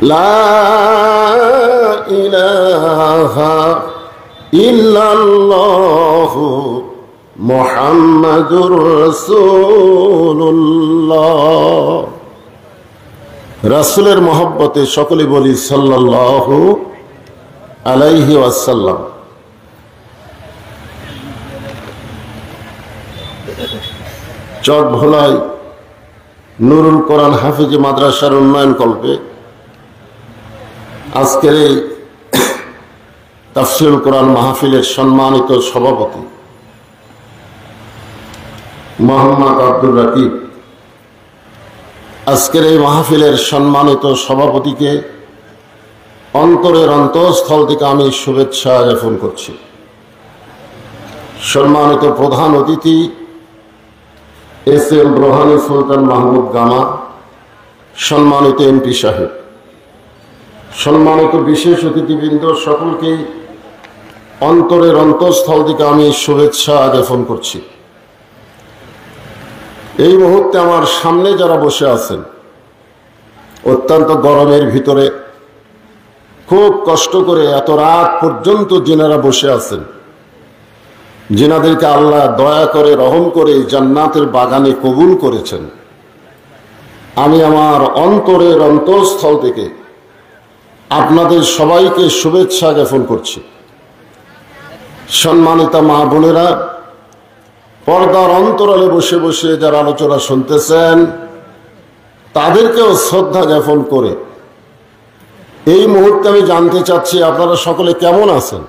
লা ইলাহা ইল্লাল্লাহু মুহাম্মাদুর রাসূলুল্লাহ। রাসূলের মহব্বতে সকলে বলি সাল্লাল্লাহু আলাইহি ওয়াসাল্লাম। চক ভোলায় নুরুল কোরআন হাফিজ মাদ্রাসার উন্নয়ন কল্পে আজকের এই তাফসীরুল কোরআন মাহফিলের সম্মানিত সভাপতি মোহাম্মদ আব্দুর রাকিব, আজকের এই মাহফিলের সম্মানিত সভাপতিকে অন্তরের অন্তঃস্থল থেকে আমি শুভেচ্ছা জ্ঞাপন করছি। সম্মানিত প্রধান অতিথি এস.এম. রোহানী সুলতান মাহমুদ গামা, সম্মানিত এমপি সাহেব, সম্মানিত বিশেষ অতিথিবৃন্দ, সকলকেই অন্তরের অন্তঃস্থল থেকে আমি শুভেচ্ছা জ্ঞাপন করছি। এই মুহূর্তে আমার সামনে যারা বসে আছেন, অত্যন্ত গরমের ভিতরে খুব কষ্ট করে এত রাত পর্যন্ত যিনারা বসে আছেন, যিনাদেরকে আল্লাহ দয়া করে রহম করে জান্নাতের বাগানে কবুল করেছেন, আমি আমার অন্তরের অন্তঃস্থল থেকে আপনাদের সবাইকে শুভেচ্ছা জ্ঞাপন করছি। সম্মানিতা মা বোনেরা, পর্দার অন্তরালে বসে বসে যারা আলোচনা শুনতেছেন, তাদেরকেও শ্রদ্ধা জ্ঞাপন করে এই মুহূর্তে আমি জানতে চাচ্ছি আপনারা সকলে কেমন আছেন।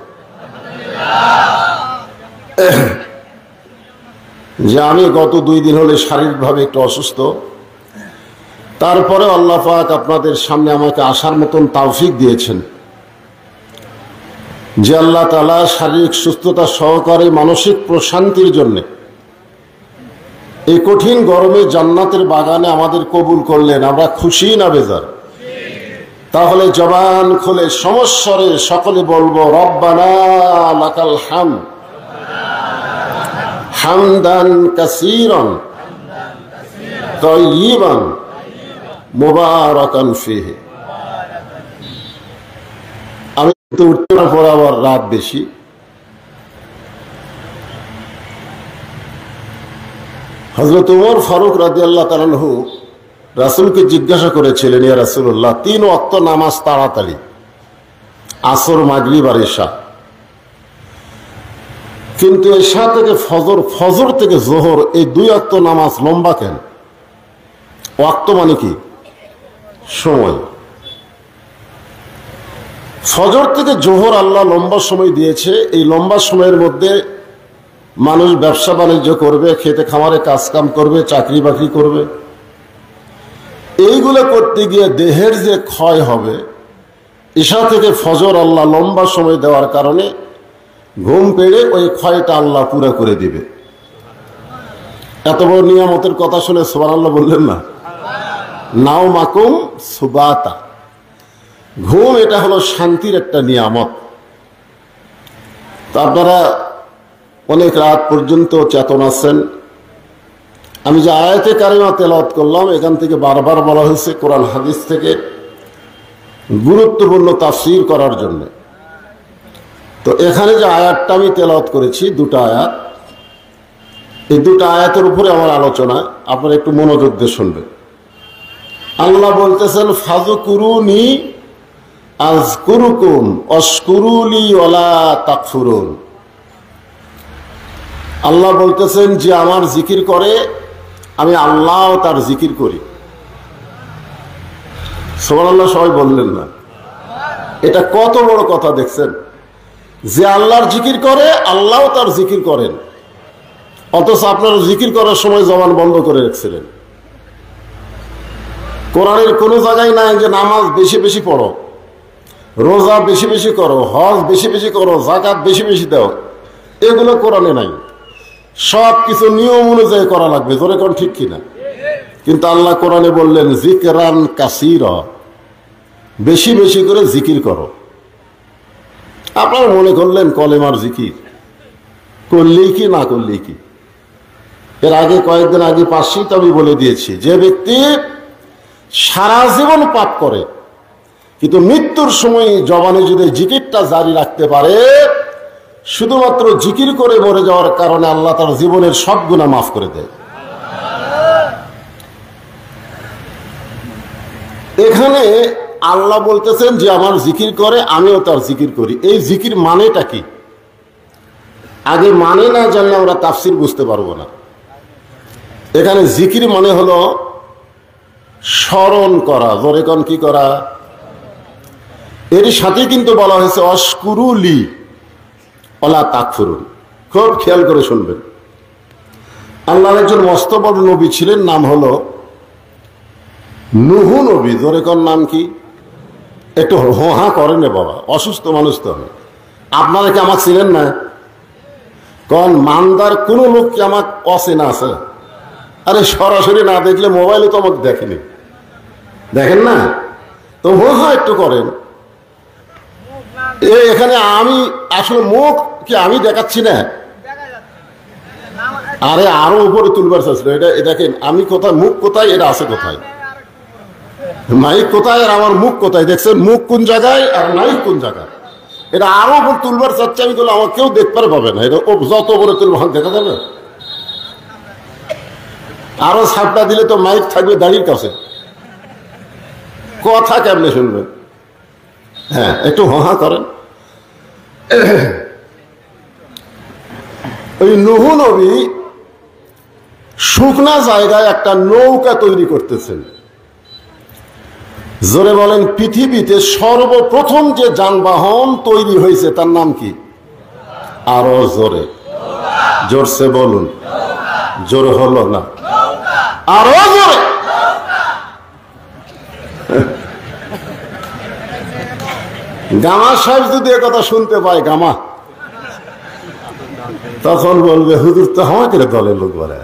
যে আমি গত 2 দিন হলে শারীরিকভাবে একটু অসুস্থ, তারপরে আল্লাহ পাক আপনাদের সামনে আমাকে আসার মতন তৌফিক দিয়েছেন। যে আল্লাহ তাআলা শারীরিক সুস্থতা সহকারে মানসিক প্রশান্তির জন্য এই কঠিন গরমে জান্নাতের বাগানে আমাদের কবুল করলেন, আমরা খুশি না বেজার? তাহলে জবান খুলে সমস্বরে সকলে বলবো রব্বানা লাকাল হামদ হামদান কাসীরান তাইয়িবান মুবারাকান ফীহি। আমি তো উঠতে না পর আবার রাত বেশি। হযরত ওমর ফারুক রাদিয়াল্লাহু তাআলা আনহু রাসূলকে জিজ্ঞাসা করেছিলেন, ইয়া রাসূলুল্লাহ, 3 ওয়াক্ত নামাজ তাড়াতাড়ি, আসর, মাগরিব আর ইশা, কিন্তু ইশা থেকে ফজর, ফজর থেকে জোহর, এই 2 ওয়াক্ত নামাজ লম্বা কেন? ওয়াক্ত মানে কি? সময়। ফজর থেকে জোহর আল্লাহ লম্বা সময় দিয়েছে। এই লম্বা সময়ের মধ্যে মানুষ ব্যবসা বাণিজ্য করবে, খেতে খামারে কাজকাম করবে, চাকরি বাকরি করবে। এইগুলো করতে গিয়ে দেহের যে ক্ষয় হবে, ঈশা থেকে ফজর আল্লাহ লম্বা সময় দেওয়ার কারণে ঘুম পেড়ে ওই ক্ষয়টা আল্লাহ পুরো করে দিবে। এত বড় নিয়ামতের কথা শুনে সুবহানাল্লাহ বললেন না? নাও মাকুম সুবাতা, ঘুম এটা হলো শান্তির একটা নিয়ামত। তো আপনারা অনেক রাত পর্যন্ত চেতন আছেন। আমি যে আয়াতে কারিমা তেলাওয়াত করলাম, এখান থেকে বারবার বলা হয়েছে কোরআন হাদিস থেকে গুরুত্বপূর্ণ তাফসীর করার জন্য। তো এখানে যে আয়াতটা আমি তেলাওয়াত করেছি, 2টা আয়াত, এই 2টা আয়াতের উপরে আমার আলোচনা, আপনারা একটু মনোযোগ দিয়ে শুনবেন। আল্লাহ বলতেছেন ফাযকুরুনি আযকুরুকুম ওয়াশকুরুলি ওয়ালা তাকফুরুন। আল্লাহ বলতেছেন যে আমার জিকির করে, আমি আল্লাহ তার জিকির করি। সুবহানাল্লাহ সবাই বললেন না? এটা কত বড় কথা দেখছেন, যে আল্লাহর জিকির করে, আল্লাহ তার জিকির করেন, অথচ আপনারা জিকির করার সময় জবান বন্ধ করে রেখেছিলেন। কোরআনের কোনো জায়গায় নাই যে নামাজ বেশি বেশি পড়ো, রোজা বেশি বেশি করো, হজ বেশি বেশি করো, যাকাত বেশি বেশি দাও, এগুলো কোরআনে নাই। সব কিছু নিয়ম অনুযায়ী করা লাগবে, জোরে কোন ঠিক কিনা? কিন্তু আল্লাহ কোরআনে বললেন যিকরান কাসীরা, বেশি বেশি করে জিকির করো। আপনারা মনে করলেন কলেমার জিকির করলেই কি না করলেই কি? এর আগে কয়েকদিন আগে পাশেই তো আমি বলে দিয়েছি, যে ব্যক্তি সারা জীবন পাপ করে কিন্তু মৃত্যুর সময় জবানে যদি জিকিরটা জারি রাখতে পারে, শুধুমাত্র জিকির করে মরে যাওয়ার কারণে আল্লাহ তার জীবনের সব গুনাহ মাফ করে দেয়। এখানে আল্লাহ বলতেছেন যে আমার জিকির করে, আমিও তার জিকির করি। এই জিকির মানেটা কি? আগে মানে না জানলে আমরা তাফসির বুঝতে পারবো না। এখানে জিকির মানে হলো স্মরণ করা। জোরে কোন কি করা? এর সাথে কিন্তু বলা হয়েছে অশকুরুলি ওয়ালা তাকফুরুন। খুব খেয়াল করে শুনবেন। আল্লাহর একজন মস্ত বড় নবী ছিলেন, নাম হলো নূহ নবী। জোরে কোন নাম কি? একটু হোহা করেন বাবা, অসুস্থ মানুষ তো। আপনারা কি আমাকে ছিলেন না? কোন মানদার কোন লোক কি আমাকে অচেনা আছে? আরে সরাসরি না দেখলে মোবাইলে তো আমাকে দেখেনি, দেখেন না তো হোহা একটু করেন। এখানে আমি আসলে মুখ কি আমি দেখাচ্ছি না? আরে আরো উপরে তুলবার চাচ্ছিল। এটাকে আমি কোথায়, মুখ কোথায়, এটা আছে কোথায়, মাইক কোথায় আর আমার মুখ কোথায়? দেখছেন মুখ কোন জায়গায় আর মাইক কোন জায়গায়? এটা আরো উপর তুলবার চাচ্ছে আমি, তাহলে আমার কেউ দেখতে পাবে না। এটা যত উপরে তুলব দেখা যাবে। আরো ছাপটা দিলে তো মাইক থাকবে দাড়ির কাছে, কথা কেমনে শুনবেন? হ্যাঁ, একটু হা করেন। ওই নূহ নবী শুকনা জায়গায় একটা নৌকা তৈরি করতেছেন। জোরে বলেন, পৃথিবীতে সর্বপ্রথম যে যানবাহন তৈরি হয়েছে তার নাম কি? আরো জোরে, জোরসে বলুন। জোর হলো না, আরো জোরে। গামা সাহেব যদি কথা শুনতে পায়, গামা, তখন বলবে হুজুর তো আমাকে দলের লোক বলে,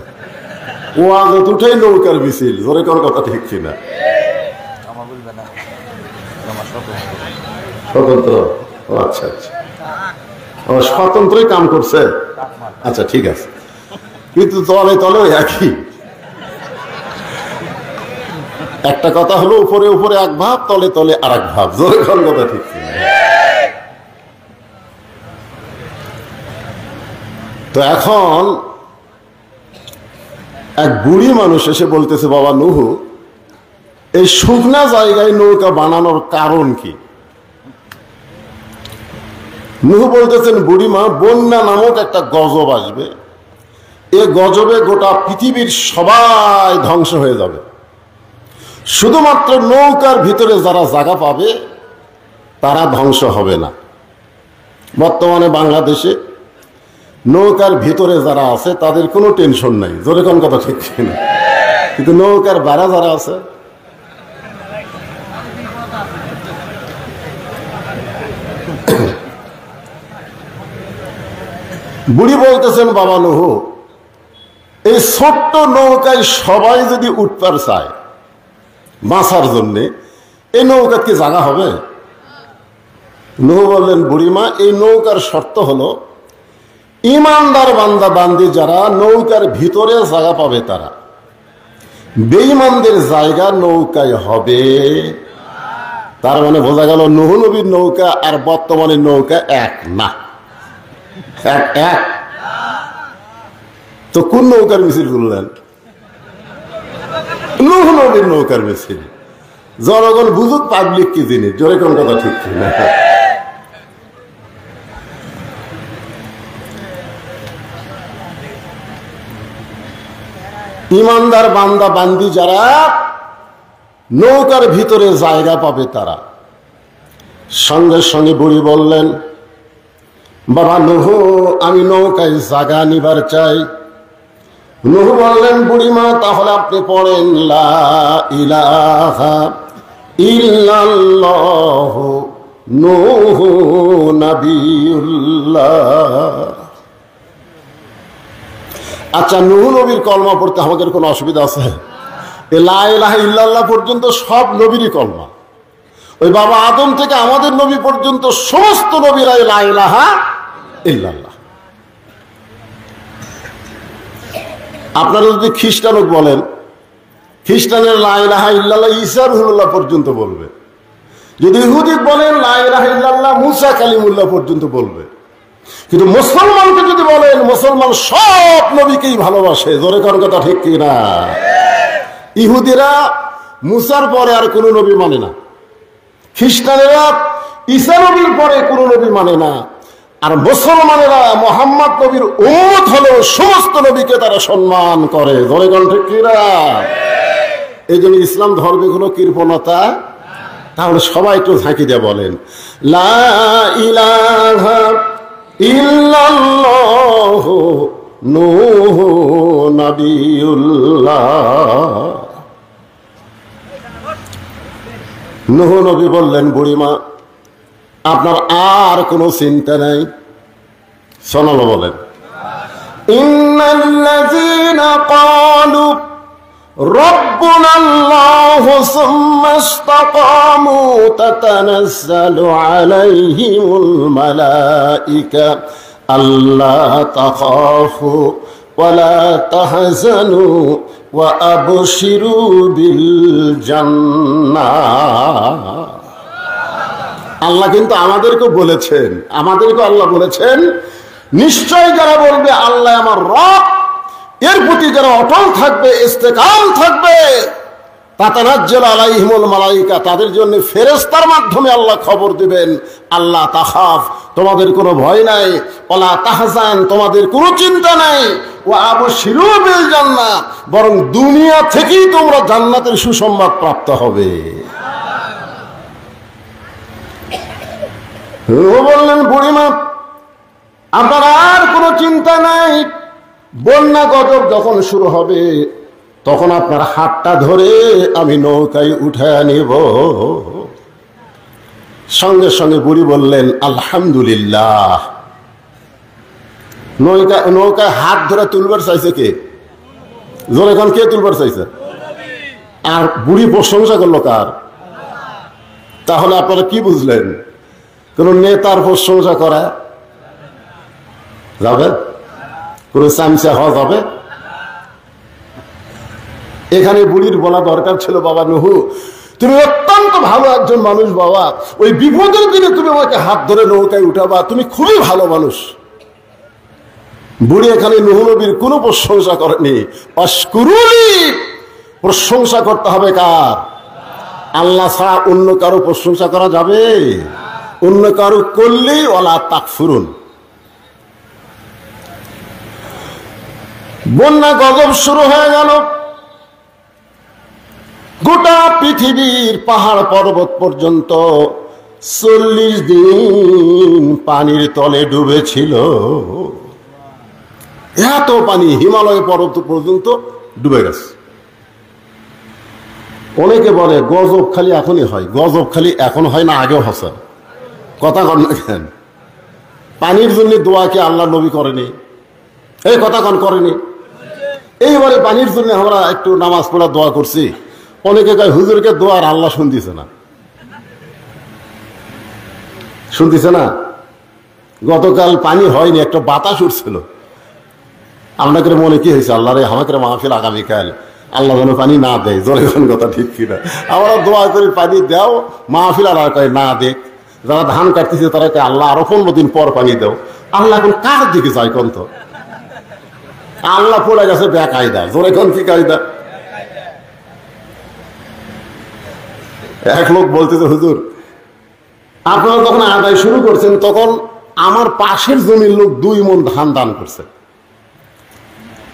ও আগে উঠেই নৌকার মিছিল। জোরে কোন কথা ঠিক কিনা? স্বতন্ত্র? আচ্ছা আচ্ছা, স্বতন্ত্রই কাম করছে। আচ্ছা ঠিক আছে, কিন্তু তলে তলেও একই। একটা কথা হলো উপরে উপরে এক ভাব, তলে তলে আর এক ভাব। জোরে কোন কথা ঠিক কিনা? তো এখন এক বুড়ি মানুষ এসে বলতেছে, বাবা নূহ, এই শুকনা জায়গায় নৌকা বানানোর কারণ কি? নূহ বলতেছেন, বুড়িমা, বন্যা নামক একটা গজব আসবে। এ গজবে গোটা পৃথিবীর সবাই ধ্বংস হয়ে যাবে। শুধুমাত্র নৌকার ভিতরে যারা জায়গা পাবে তারা ধ্বংস হবে না। বর্তমানে বাংলাদেশে নৌকার ভিতরে যারা আছে তাদের কোনো টেনশন নাই। জোরে কোন কথা ঠিক না? কিন্তু নৌকার বাইরে যারা আছে, বুড়ি বলতেছেন, বাবা নূহ, এই ছোট্ট নৌকায় সবাই যদি উঠতে চায় বাঁচার জন্যে, এই নৌকা কি জায়গা হবে? নূহ বললেন, বুড়িমা, এই নৌকার শর্ত হলো ইমানদার বান্দা বান্দি যারা নৌকার ভিতরে জায়গা পাবে তারা। বেঈমানদের জায়গা নৌকায় হবে। তার মানে বোঝা গেল নূহ নবীর নৌকা আর বর্তমানে নৌকা এক না। এক তো কোন নৌকার মিছিল করলেন? নূহ নবীর নৌকার মিছিল। জনগণ বুঝুক পাবলিক কি জিনিস। জোরে কোন কথা ঠিক না? ইমানদার বান্দা বান্দি যারা নৌকার ভিতরে জায়গা পাবে তারা। সঙ্গে সঙ্গে বুড়ি বললেন, বাবা নূহ, আমি নৌকায় জায়গা নিবার চাই। নূহ বললেন, বুড়িমা, তাহলে আপনি পড়েন লা ইলাহা ইল্লাল্লাহ নূহ নবিয়ুল্লাহ। আচ্ছা, নূহ নবীর কলমা পড়তে আমাদের কোনো অসুবিধা আছে? লা ইলাহা ইল্লাল্লাহ পর্যন্ত সব নবীরই কলমা। ওই বাবা আদম থেকে আমাদের নবী পর্যন্ত সমস্ত নবীরাই লা ইলাহা ইল্লাল্লাহ। আপনারা যদি খ্রিস্টানও বলেন, খ্রিস্টানের লা ইলাহা ইল্লাল্লাহ ঈসা রুহুল্লাহ পর্যন্ত বলবে। যদি ইহুদি বলেন লা ইলাহা ইল্লাল্লাহ, মুসা কালিমুল্লাহ পর্যন্ত বলবে। কিন্তু মুসলমানকে যদি বলেন, মুসলমান সব নবীকেই ভালোবাসে। জোরে কোন কথা ঠিক কি না? ইহুদিরা মুসার পরে আর কোন নবী মানে না, খ্রিস্টানেরা ঈসা নবীর পরে কোন নবী মানে না, আর মুসলমানেরা মুহাম্মদ নবীর উম্মত হলেও সমস্ত নবীকে তারা সম্মান করে। জোরে কোন ঠিক কি না? এই জন্য ইসলাম ধর্মে কোনো কৃপণতা। তাহলে সবাই একটু ঝাঁকি দিয়ে বলেন লা ইলাহা ইল্লাল্লাহু নূহু নবিয়ুল্লাহ। নূহ নবী বললেন, বুড়িমা আপনার আর কোনো চিন্তা নাই। শোনালো বলেন, ইন্নাল্লাযীনা ক্বালু ربنا الله ثم استقاموا تتنزل عليهم الملائكة ألا تخافوا ولا تحزنوا وأبشروا بالجنة। আল্লাহ কিন্তু আমাদেরকে বলেছেন, আল্লাহ বলেছেন নিশ্চয় যারা বলবে আল্লাহ আমার রব, এর প্রতি যারা অটল থাকবে, ইস্তেকাম থাকবে, তাতানাজ্জালু আলাইহিমুল মালাইকা, তাদের জন্য ফেরেশতার মাধ্যমে আল্লাহ খবর দিবেন, আল্লাহ তাখাফ, তোমাদের কোনো ভয় নাই, ওয়ালা তাহজান, তোমাদের কোনো চিন্তা নাই, ওয়া আবশিরু বিল জান্নাহ, বরং দুনিয়া থেকেই তোমরা জান্নাতের সুসংবাদ প্রাপ্ত হবে। ও বললেন, বুড়িমা আপনার আর কোনো চিন্তা নাই, বন্যা গজব যখন শুরু হবে তখন আপনার হাতটা ধরে আমি নৌকায় উঠায় নিব। সঙ্গে সঙ্গে বুড়ি বললেন আলহামদুলিল্লাহ। নৌকায় হাত ধরে তুলবার চাইছে কে? জোরে এখন কে তুলবার চাইছে? আর বুড়ি প্রশংসা করলো কার? তাহলে আপনারা কি বুঝলেন? কোন নেতার প্রশংসা করা যাবে? কোন চামচা হওয়া যাবে? এখানে বুড়ির বলা দরকার ছিল, বাবা নুহু তুমি অত্যন্ত ভালো একজন মানুষ, বাবা ওই বিপদের দিনে তুমি আমাকে হাত ধরে নৌকায় উঠাবা, তুমি খুবই ভালো মানুষ। বুড়ি এখানে নুহু নবীর কোনো প্রশংসা করেনি। অশকুরুনি, প্রশংসা করতে হবে কার? আল্লাহ ছাড়া অন্য কারো প্রশংসা করা যাবে? অন্য কারো করলেই ওয়ালা তাকফুরুন। বন্যা গজব শুরু হয়ে গেল, গোটা পৃথিবীর পাহাড় পর্বত পর্যন্ত 40 দিন পানির তলে ডুবেছিল। এত পানি হিমালয় পর্বত পর্যন্ত ডুবে গেছে। অনেকে বলে গজব খালি এখনই হয়। গজব খালি এখন হয় না, আগেও হসে। কথা কন না কেন? পানির জন্য দোয়া কি আল্লাহ নবী করেনি? এই কথা কন করেনি? এইবারে পানির জন্য আমরা একটু নামাজ পড়া দোয়া করছি, অনেকে কয় হুজুরকে দোয়ার আল্লাহ শুনতেছে না, শুনতেছে না। গতকাল পানি হয়নি, একটা বাতাস উঠছিল। আপনাকে মনে কি হয়েছে? আল্লাহ রে আমাকে মাহফিল আগামীকাল, আল্লাহ যেন পানি না দেয়। জোরে কোন কথা ঠিক কিনা? আমরা দোয়া করি পানি দাও, মাহফিল আর কয় না দেখ। যারা ধান কাটতেছে তারা কয় আল্লাহ আরো 15 দিন পর পানি দাও। আল্লাহ এখন কার দিকে যায় কোন? তো আল্লাহ পড়ে গেছে বেকায়দা। জোরে কোন কি কায়দা? এক লোক বলতেছে, হুজুর আপনারা যখন আদায় শুরু করছেন তখন আমার পাশের জমির লোক 2 মণ ধান দান করছে।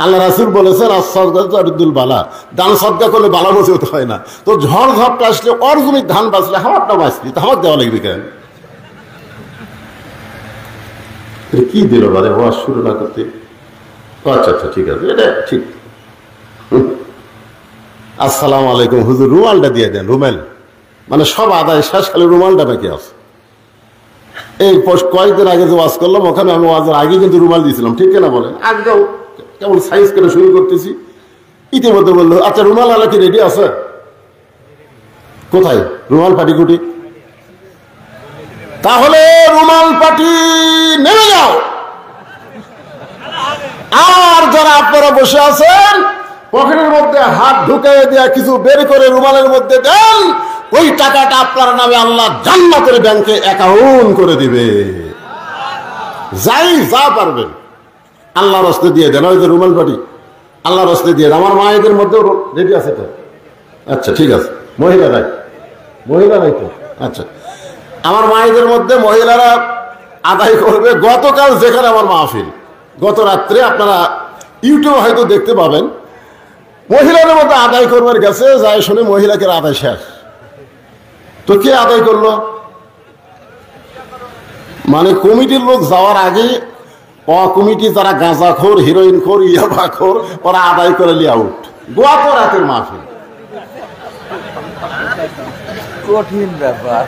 আল্লাহ রাসূল বলেছেন আস-সাদকাতুল বালা, দান সদকা করলে বালা মুসিবত হয় না। তো ঝড় ঝড়টা আসলে ওর জমির ধান বাঁচলে আমারটা বাঁচলি, তা আমার দেওয়া লাগবে কেন? কি দিল বারে ওয়াজ শুরু না করতে? আচ্ছা আচ্ছা ঠিক আছে, এটা ঠিক। আসসালামু আলাইকুম হুজুর, রুমালটা দিয়ে দেন। রুমাল মানে সব আদায় শেষ, খালি রুমালটা বাকি আছে। এই কয়েকদিন আগে যে ওয়াজ করলাম ওখানে আমি ওয়াজের আগে কিন্তু রুমাল দিয়েছিলাম, ঠিক কিনা বলেন? একদম কেমন সাইজ করে শুরু করতেছি, ইতিমধ্যে বললো আচ্ছা রুমাল আলা কি রেডি আছে? কোথায় রুমাল পাটিকুটি? তাহলে রুমাল পাটি নেমে যাও। আর যারা আপনারা বসে আছেন পকেটের মধ্যে হাত ঢুকিয়ে দেয়া কিছু বের করে রুমালের মধ্যে দেন, ওই টাকাটা আপনার নামে আল্লাহ জান্নাতের ব্যাংকে অ্যাকাউন্ট করে দিবে। যাই যা পারবেন আল্লাহর রাস্তায় দিয়ে দেন। ওই যে রুমাল বাড়ি আল্লাহর রাস্তায় দিয়ে দেন। আমার মায়েদের মধ্যেও রেডি আছে তো? আচ্ছা ঠিক আছে, মহিলারাই তো আচ্ছা। আমার মায়েদের মধ্যে মহিলারা আদায় করবে। গতকাল যেখানে আমার মাহফিল, গত রাত্রে আপনারা ইউটিউবে হয়তো দেখতে পাবেন, মহিলাদের মধ্যে আদায় করবার গেছে, যাই শুনে মহিলাকে আদায় শেষ। তো কে আদায় করলো? মানে কমিটির লোক যাওয়ার আগে কমিটি যারা গাঁজাখোর, হিরোইনখোর, ইয়াবাখোর, ওরা আদায় করে লিয়ে আউট। গত রাতের মাহফিল, কঠিন ব্যাপার।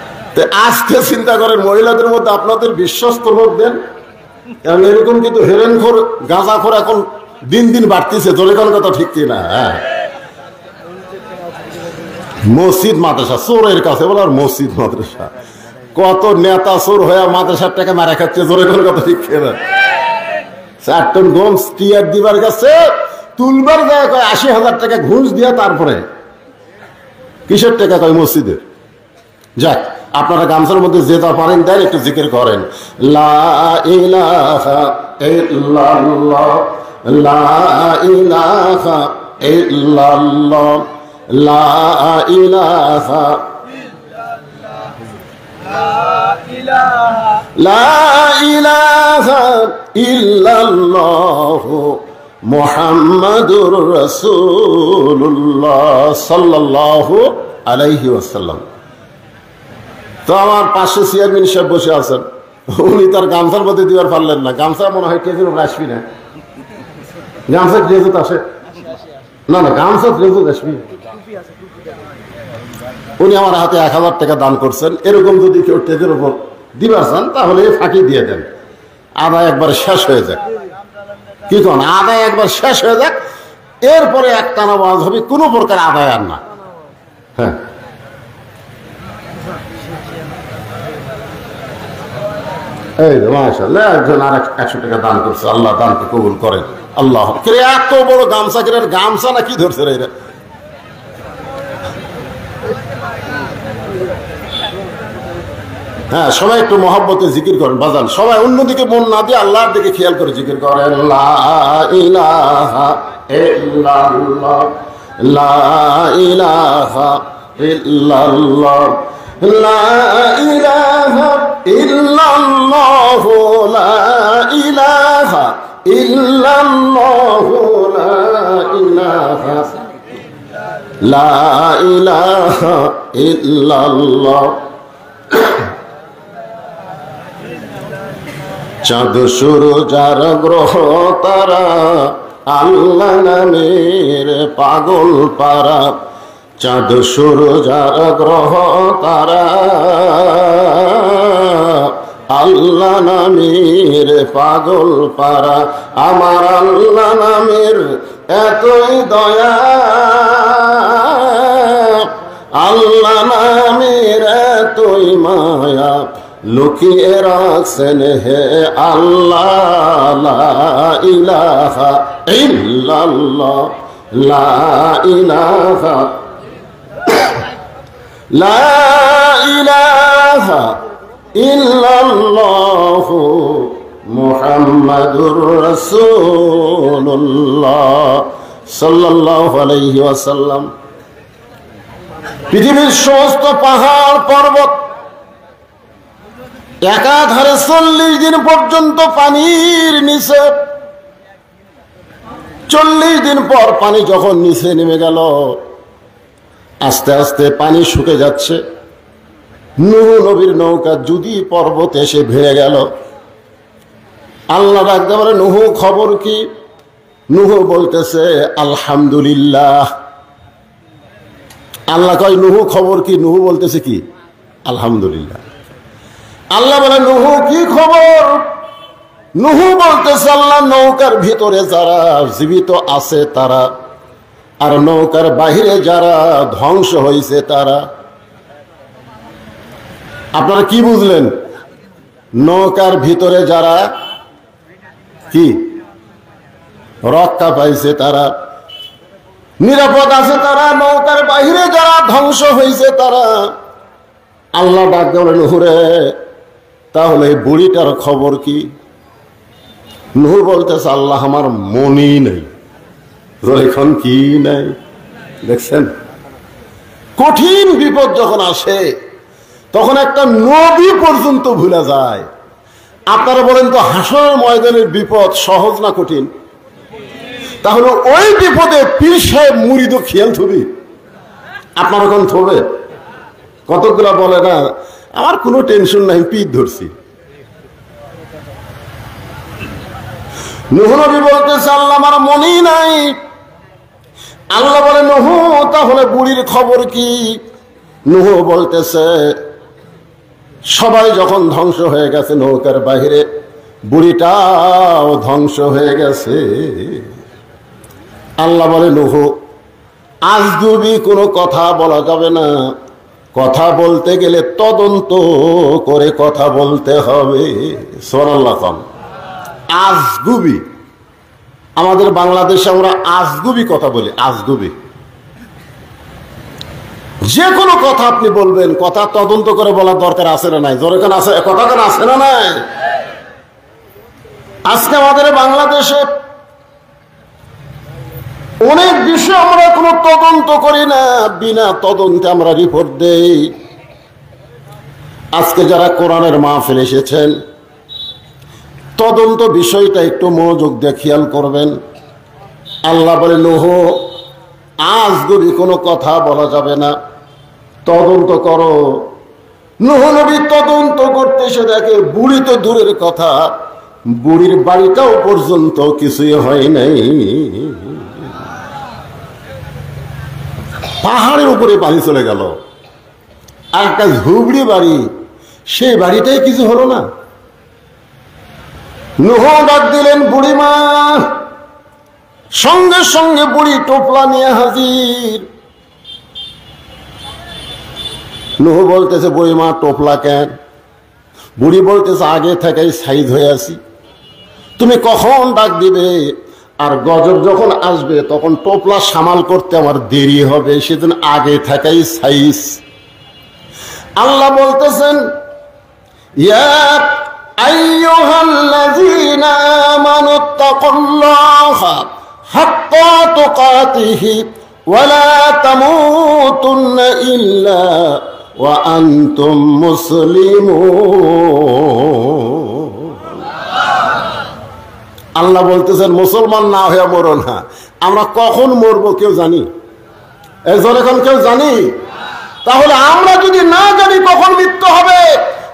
আজকে চিন্তা করেন মহিলাদের মধ্যে আপনাদের বিশ্বস্ত লোক দেন। এরকম কিন্তু হেরেনখোর, গাঁজাখোর এখন দিন দিন বাড়তেছে। জলেখান কথা ঠিক কিনা? হ্যাঁ, মসজিদ মাদ্রাসা চোরের কাছে বলে, আর মসজিদ মাদ্রাসা কত নেতা চোর হয়ে মাদ্রাসার টাকা মারা খাচ্ছে। জলেখান কথা ঠিক কিনা? 4 টন গম টিয়ার দিবার কাছে তুলবার যায় 80,000 টাকা ঘুষ দিয়া, তারপরে কিসের টাকা কয় মসজিদের। যাক, আপনারা গামছার মধ্যে যে যা পারেন দেন, একটু জিকির করেন। লা ইলাহা ইল্লাল্লাহ, লা ইলাহা ইল্লাল্লাহ, লা ইলাহা লা ইলাহা ইল্লাল্লাহ মুহাম্মাদুর রাসূলুল্লাহ সাল্লাল্লাহু আলাইহি ওয়াসাল্লাম। তো আমার পাশে চেয়ারম্যান সাহেব বসে আছেন, উনি তার গামছার মধ্যে দিবার পারলেন না। গামছা মনে হয় কেজির উপরে আসবি না। গামছা গ্রেজুত আসে না, না গামছা গ্রেজুত আসবি। উনি আমার হাতে 1000 টাকা দান করছেন। এরকম যদি কেউ টেজের উপর দিবার চান তাহলে ফাঁকি দিয়ে দেন, আদায় একবার শেষ হয়ে যাক। কি কোন? আদায় একবার শেষ হয়ে যাক, এরপরে একটানা ওয়াজ হবে, কোনো প্রকার আদায় আর না। হ্যাঁ, এই মাশাআল্লাহ, একজন আর 100 টাকা দান করছে। আল্লাহ দানকে কবুল করেন। আল্লাহ, এত বড় গামছা কিনে, গামছা না কি ধরছে রে? হ্যাঁ, সবাই একটু মহব্বতে জিকির করেন বাজান। সবাই অন্যদিকে মন না দিয়ে আল্লাহর দিকে খেয়াল করে জিকির করেন। লা ইলাহা ইল্লাল্লাহ, লা ইলাহা ইল্লাল্লাহ, লা ইলাহা ইল্লাল্লাহ, লা ইলাহা ইল্লাল্লাহ, লা ইলাহা ইল্লাল্লাহ। চাঁদ সূরজ আর গ্রহ তারা আল্লাহ নামের পাগল পারা। চাঁদ সূরজ আর গ্রহ তারা আল্লাহ নামের পাগল পারা। আমার আল্লাহ নামের এতই দয়া, আল্লাহ নামের এতই মায়া, লুকিয়ে রাখছেন হে আল্লাহ। লা ইলাহা ইল্লাল্লাহ, লা ইলাহা লা ইলাহা ইল্লাল্লাহ মুহাম্মাদুর রাসূলুল্লাহ সাল্লাল্লাহু আলাইহি ওয়াসাল্লাম। পৃথিবীর সমস্ত পাহাড় পর্বত একাধারে 40 দিন পর্যন্ত পানির নিচে। 40 দিন পর পানি যখন নিচে নেমে গেল, আস্তে আস্তে পানি শুকে যাচ্ছে। নূহ নবীর নৌকা যদি পর্বতে এসে ভেঙে গেল। আল্লাহ ডাকতে বলে, নূহ খবর কি? নূহ বলতেছে আলহামদুলিল্লাহ। আল্লাহ কয় নূহ খবর কি? নূহ বলতেছে কি? আলহামদুলিল্লাহ। আল্লাহ বলে, নূহ কি খবর? নূহ বলতেছে, আল্লাহ নৌকার ভিতরে যারা জীবিত আছে তারা, আর নৌকার বাহিরে যারা ধ্বংস হয়েছে তারা। আপনারা কি বুঝলেন? নৌকার ভিতরে যারা কি রক্ষা পাইছে তারা, নিরাপদ আছে তারা, নৌকার বাহিরে যারা ধ্বংস হয়েছে তারা। আল্লাহ ডাক বলেন নুহুরে তাহলে এই বুড়িটার খবর কি? নুহু বলতেছে আল্লাহ আমার মনই নেই। এখন কি নাই দেখছেন? কঠিন বিপদ যখন আসে তখন একটা নবী পর্যন্ত ভুলে যায়। আপনারা বলেন তো হাসরের ময়দানের বিপদ সহজ না কঠিন? তাহলে ওই বিপদে পীর সাহেব মুরিদ খেয়াল থবি? আপনার এখন থবে? কতগুলা বলে না আমার কোনো টেনশন নাই, পীর ধরছি। নূহ নবী বলতেছে আল্লাহ আমার মনেই নাই। আল্লাহ বলে নূহ তাহলে বুড়ির খবর কি? নূহ বলতেছে সবাই যখন ধ্বংস হয়ে গেছে নৌকার বাহিরে, বুড়িটাও ধ্বংস হয়ে গেছে। আল্লাহ বলে নূহ আজগুবি কোনো কথা বলা যাবে না, কথা বলতে গেলে তদন্ত করে কথা বলতে হবে। সুবহানাল্লাহ। আজগুবি, আমাদের বাংলাদেশে আমরা আজগুবি কথা বলি। আজগুবি যে কোনো কথা আপনি বলবেন, কথা তদন্ত করে বলার দরকার আছে না নাই? জোরে আছে, কথা কেন আছে না নাই? আজকে আমাদের বাংলাদেশে অনেক বিষয় আমরা কোনো তদন্ত করি না, বিনা তদন্তে আমরা রিপোর্ট দেই। আজকে যারা কোরআনের মাহফিল এসেছেন তদন্ত বিষয়টা একটু মনোযোগ দিয়ে খেয়াল করবেন। আল্লাহ বলে নূহ আজগুবি কোনো কথা বলা যাবে না, তদন্ত করো। নূহ নবী তদন্ত করতে এসে দেখে বুড়ি তো দূরের কথা, বুড়ির বাড়িটাও পর্যন্ত কিছুই হয় নাই। পাহাড়ের উপরে পানি চলে গেল। আর একটা ঝুবড়ি বাড়ি, সেই বাড়িটাই কিছু হলো না। নূহ ডাক দিলেন বুড়িমা, সঙ্গে সঙ্গে বুড়ি টোপলা নিয়ে হাজির। নূহ বলতেছে বুড়িমা টোপলা কেন? বুড়ি বলতেছে আগে থেকেই সাইজ হয়ে আছি, তুমি কখন ডাক দিবে আর গজব যখন আসবে তখন টোপলা সামাল করতে আমার দেরি হবে, সেদিন আগে থেকেই সাইজ। আল্লাহ বলতেছেন ইয়া আইয়ুহাল্লাযীনা আমানুত্তাকুল্লাহা হাক্কা তুকাতিহি ওয়া লা তামুতুন্না ইল্লা ওয়া আনতুম মুসলিমুন। আল্লাহ বলতেছেন মুসলমান না হয়ে মরো না। আমরা কখন মরবো কেউ জানি? এখন কেউ জানি? তাহলে আমরা যদি না জানি কখন মৃত্যু হবে,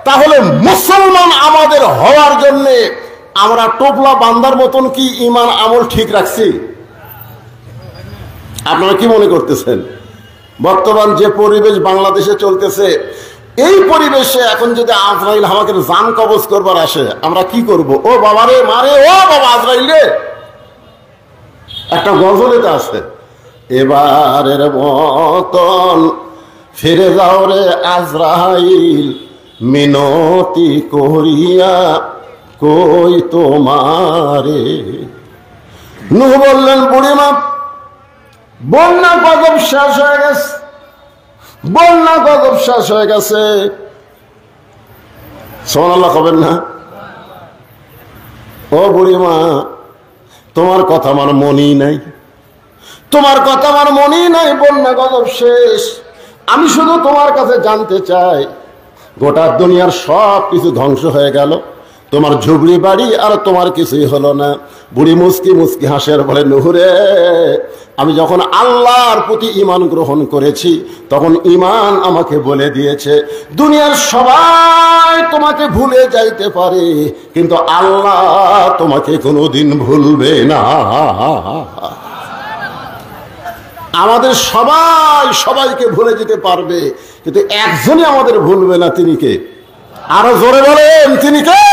তাহলে মুসলমান আমাদের হওয়ার জন্য আমরা টোপলা বান্দার মতন কি ঈমান আমল ঠিক রাখছি? আপনারা কি মনে করতেছেন? বর্তমান যে পরিবেশ বাংলাদেশে চলতেছে, এই পরিবেশে এখন যদি আজরাইল আমাকে জান কবজ করবার আসে আমরা কি করব? ও বাবা রে মারে, ও বাবা আজরাইল রে। একটা গজলেতে আছে এবারের মতন ফিরে যাও রে আজরাইল, মিনতি করিয়া কই তোমারে। নূহ বললেন বুড়িমা বন্যা গজব শেষ হয়ে গেছে, বন্যা গজব শেষ হয়ে গেছে। সুবহানাল্লাহ কবেন না? ও বুড়িমা তোমার কথা আমার মনেই নাই, তোমার কথা আমার মনেই নাই, বন্যা গজব শেষ। আমি শুধু তোমার কাছে জানতে চাই, গোটা দুনিয়ার সব কিছু ধ্বংস হয়ে গেল, তোমার ঝুবড়ি বাড়ি আর তোমার কিছুই হলো না। বুড়ি মুস্কি মুস্কি হাসের বলে নূহ রে, আমি যখন আল্লাহর প্রতি ঈমান গ্রহণ করেছি তখন ঈমান আমাকে বলে দিয়েছে দুনিয়ার সবাই তোমাকে ভুলে যাইতে পারে কিন্তু আল্লাহ তোমাকে কোনোদিন ভুলবে না। আমাদের সবাই সবাইকে ভুলে যেতে পারবে কিন্তু একজনই আমাদের ভুলবে না, তিনি কে? আরো জোরে বলেন তিনি কে?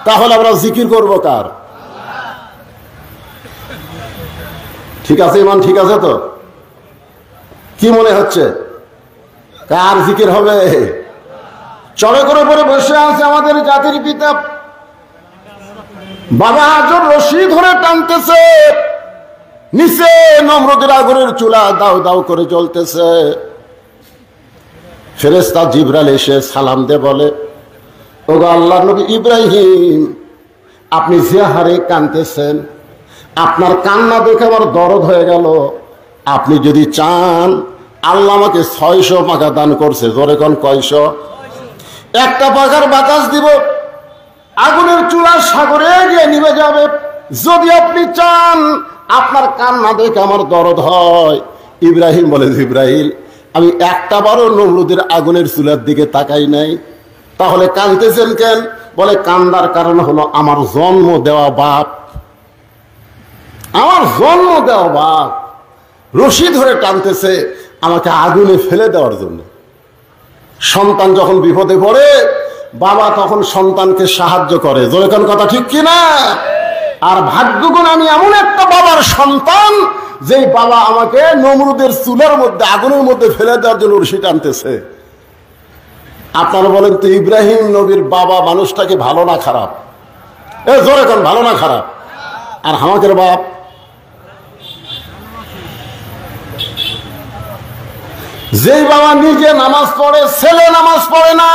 তাহলে আমরা জিকির করবো কার? ঠিক আছে ইমান? ঠিক আছে তো? কি মনে হচ্ছে কার জিকির হবে? চড়ে করে পরে বসে আছে আমাদের জাতির পিতা, বাবা আজর রশি ধরে টানতেছে, নিচে নমরুদের আগুনের চুলা দাউ দাউ করে জ্বলতেছে। ফেরেশতা জিবরাইল এসে সালাম দিয়ে বলে, ওগো আল্লাহর নবী ইব্রাহিম, আপনি যে হারে কাঁদতেছেন, আপনার কান্না দেখে আমার দরদ হয়ে গেল। আপনি যদি চান, আল্লাহ আমাকে 600 পাখা দান করছে। জোরে কোন কয়শো? একটা পাখার বাতাস দিব, আগুনের চুলা সাগরে গিয়ে নিভে যাবে। যদি আপনি চান আপনার কান্না দেখে আমার দরদ হয়। ইব্রাহিম বলে, জিবরাইল, আমি একটা বারও নমরুদের আগুনের চুলার দিকে তাকাই নাই। তাহলে কাঁদতেছেন কেন? বলে, কান্দার কারণ হলো আমার জন্ম দেওয়া বাপ, আমার জন্ম দেওয়া বাপ রশি ধরে টানতেছে আমাকে আগুনে ফেলে দেওয়ার জন্য। সন্তান যখন বিপদে পড়ে, বাবা তখন সন্তানকে সাহায্য করে। জোরে কোন কথা ঠিক কিনা? আর ভাগ্যগুণ আমি এমন একটা বাবার সন্তান, যেই বাবা আমাকে নমরুদের চুলার মধ্যে, আগুনের মধ্যে ফেলে দেওয়ার জন্য রশি টানতেছে। আপনারা বলেন তো, ইব্রাহিম নবীর বাবা মানুষটাকে ভালো না খারাপ? এ জোরে কোন, ভালো না খারাপ? আর আমাদের বাপ, যেই বাবা নিজে নামাজ পড়ে, ছেলে নামাজ পড়ে না,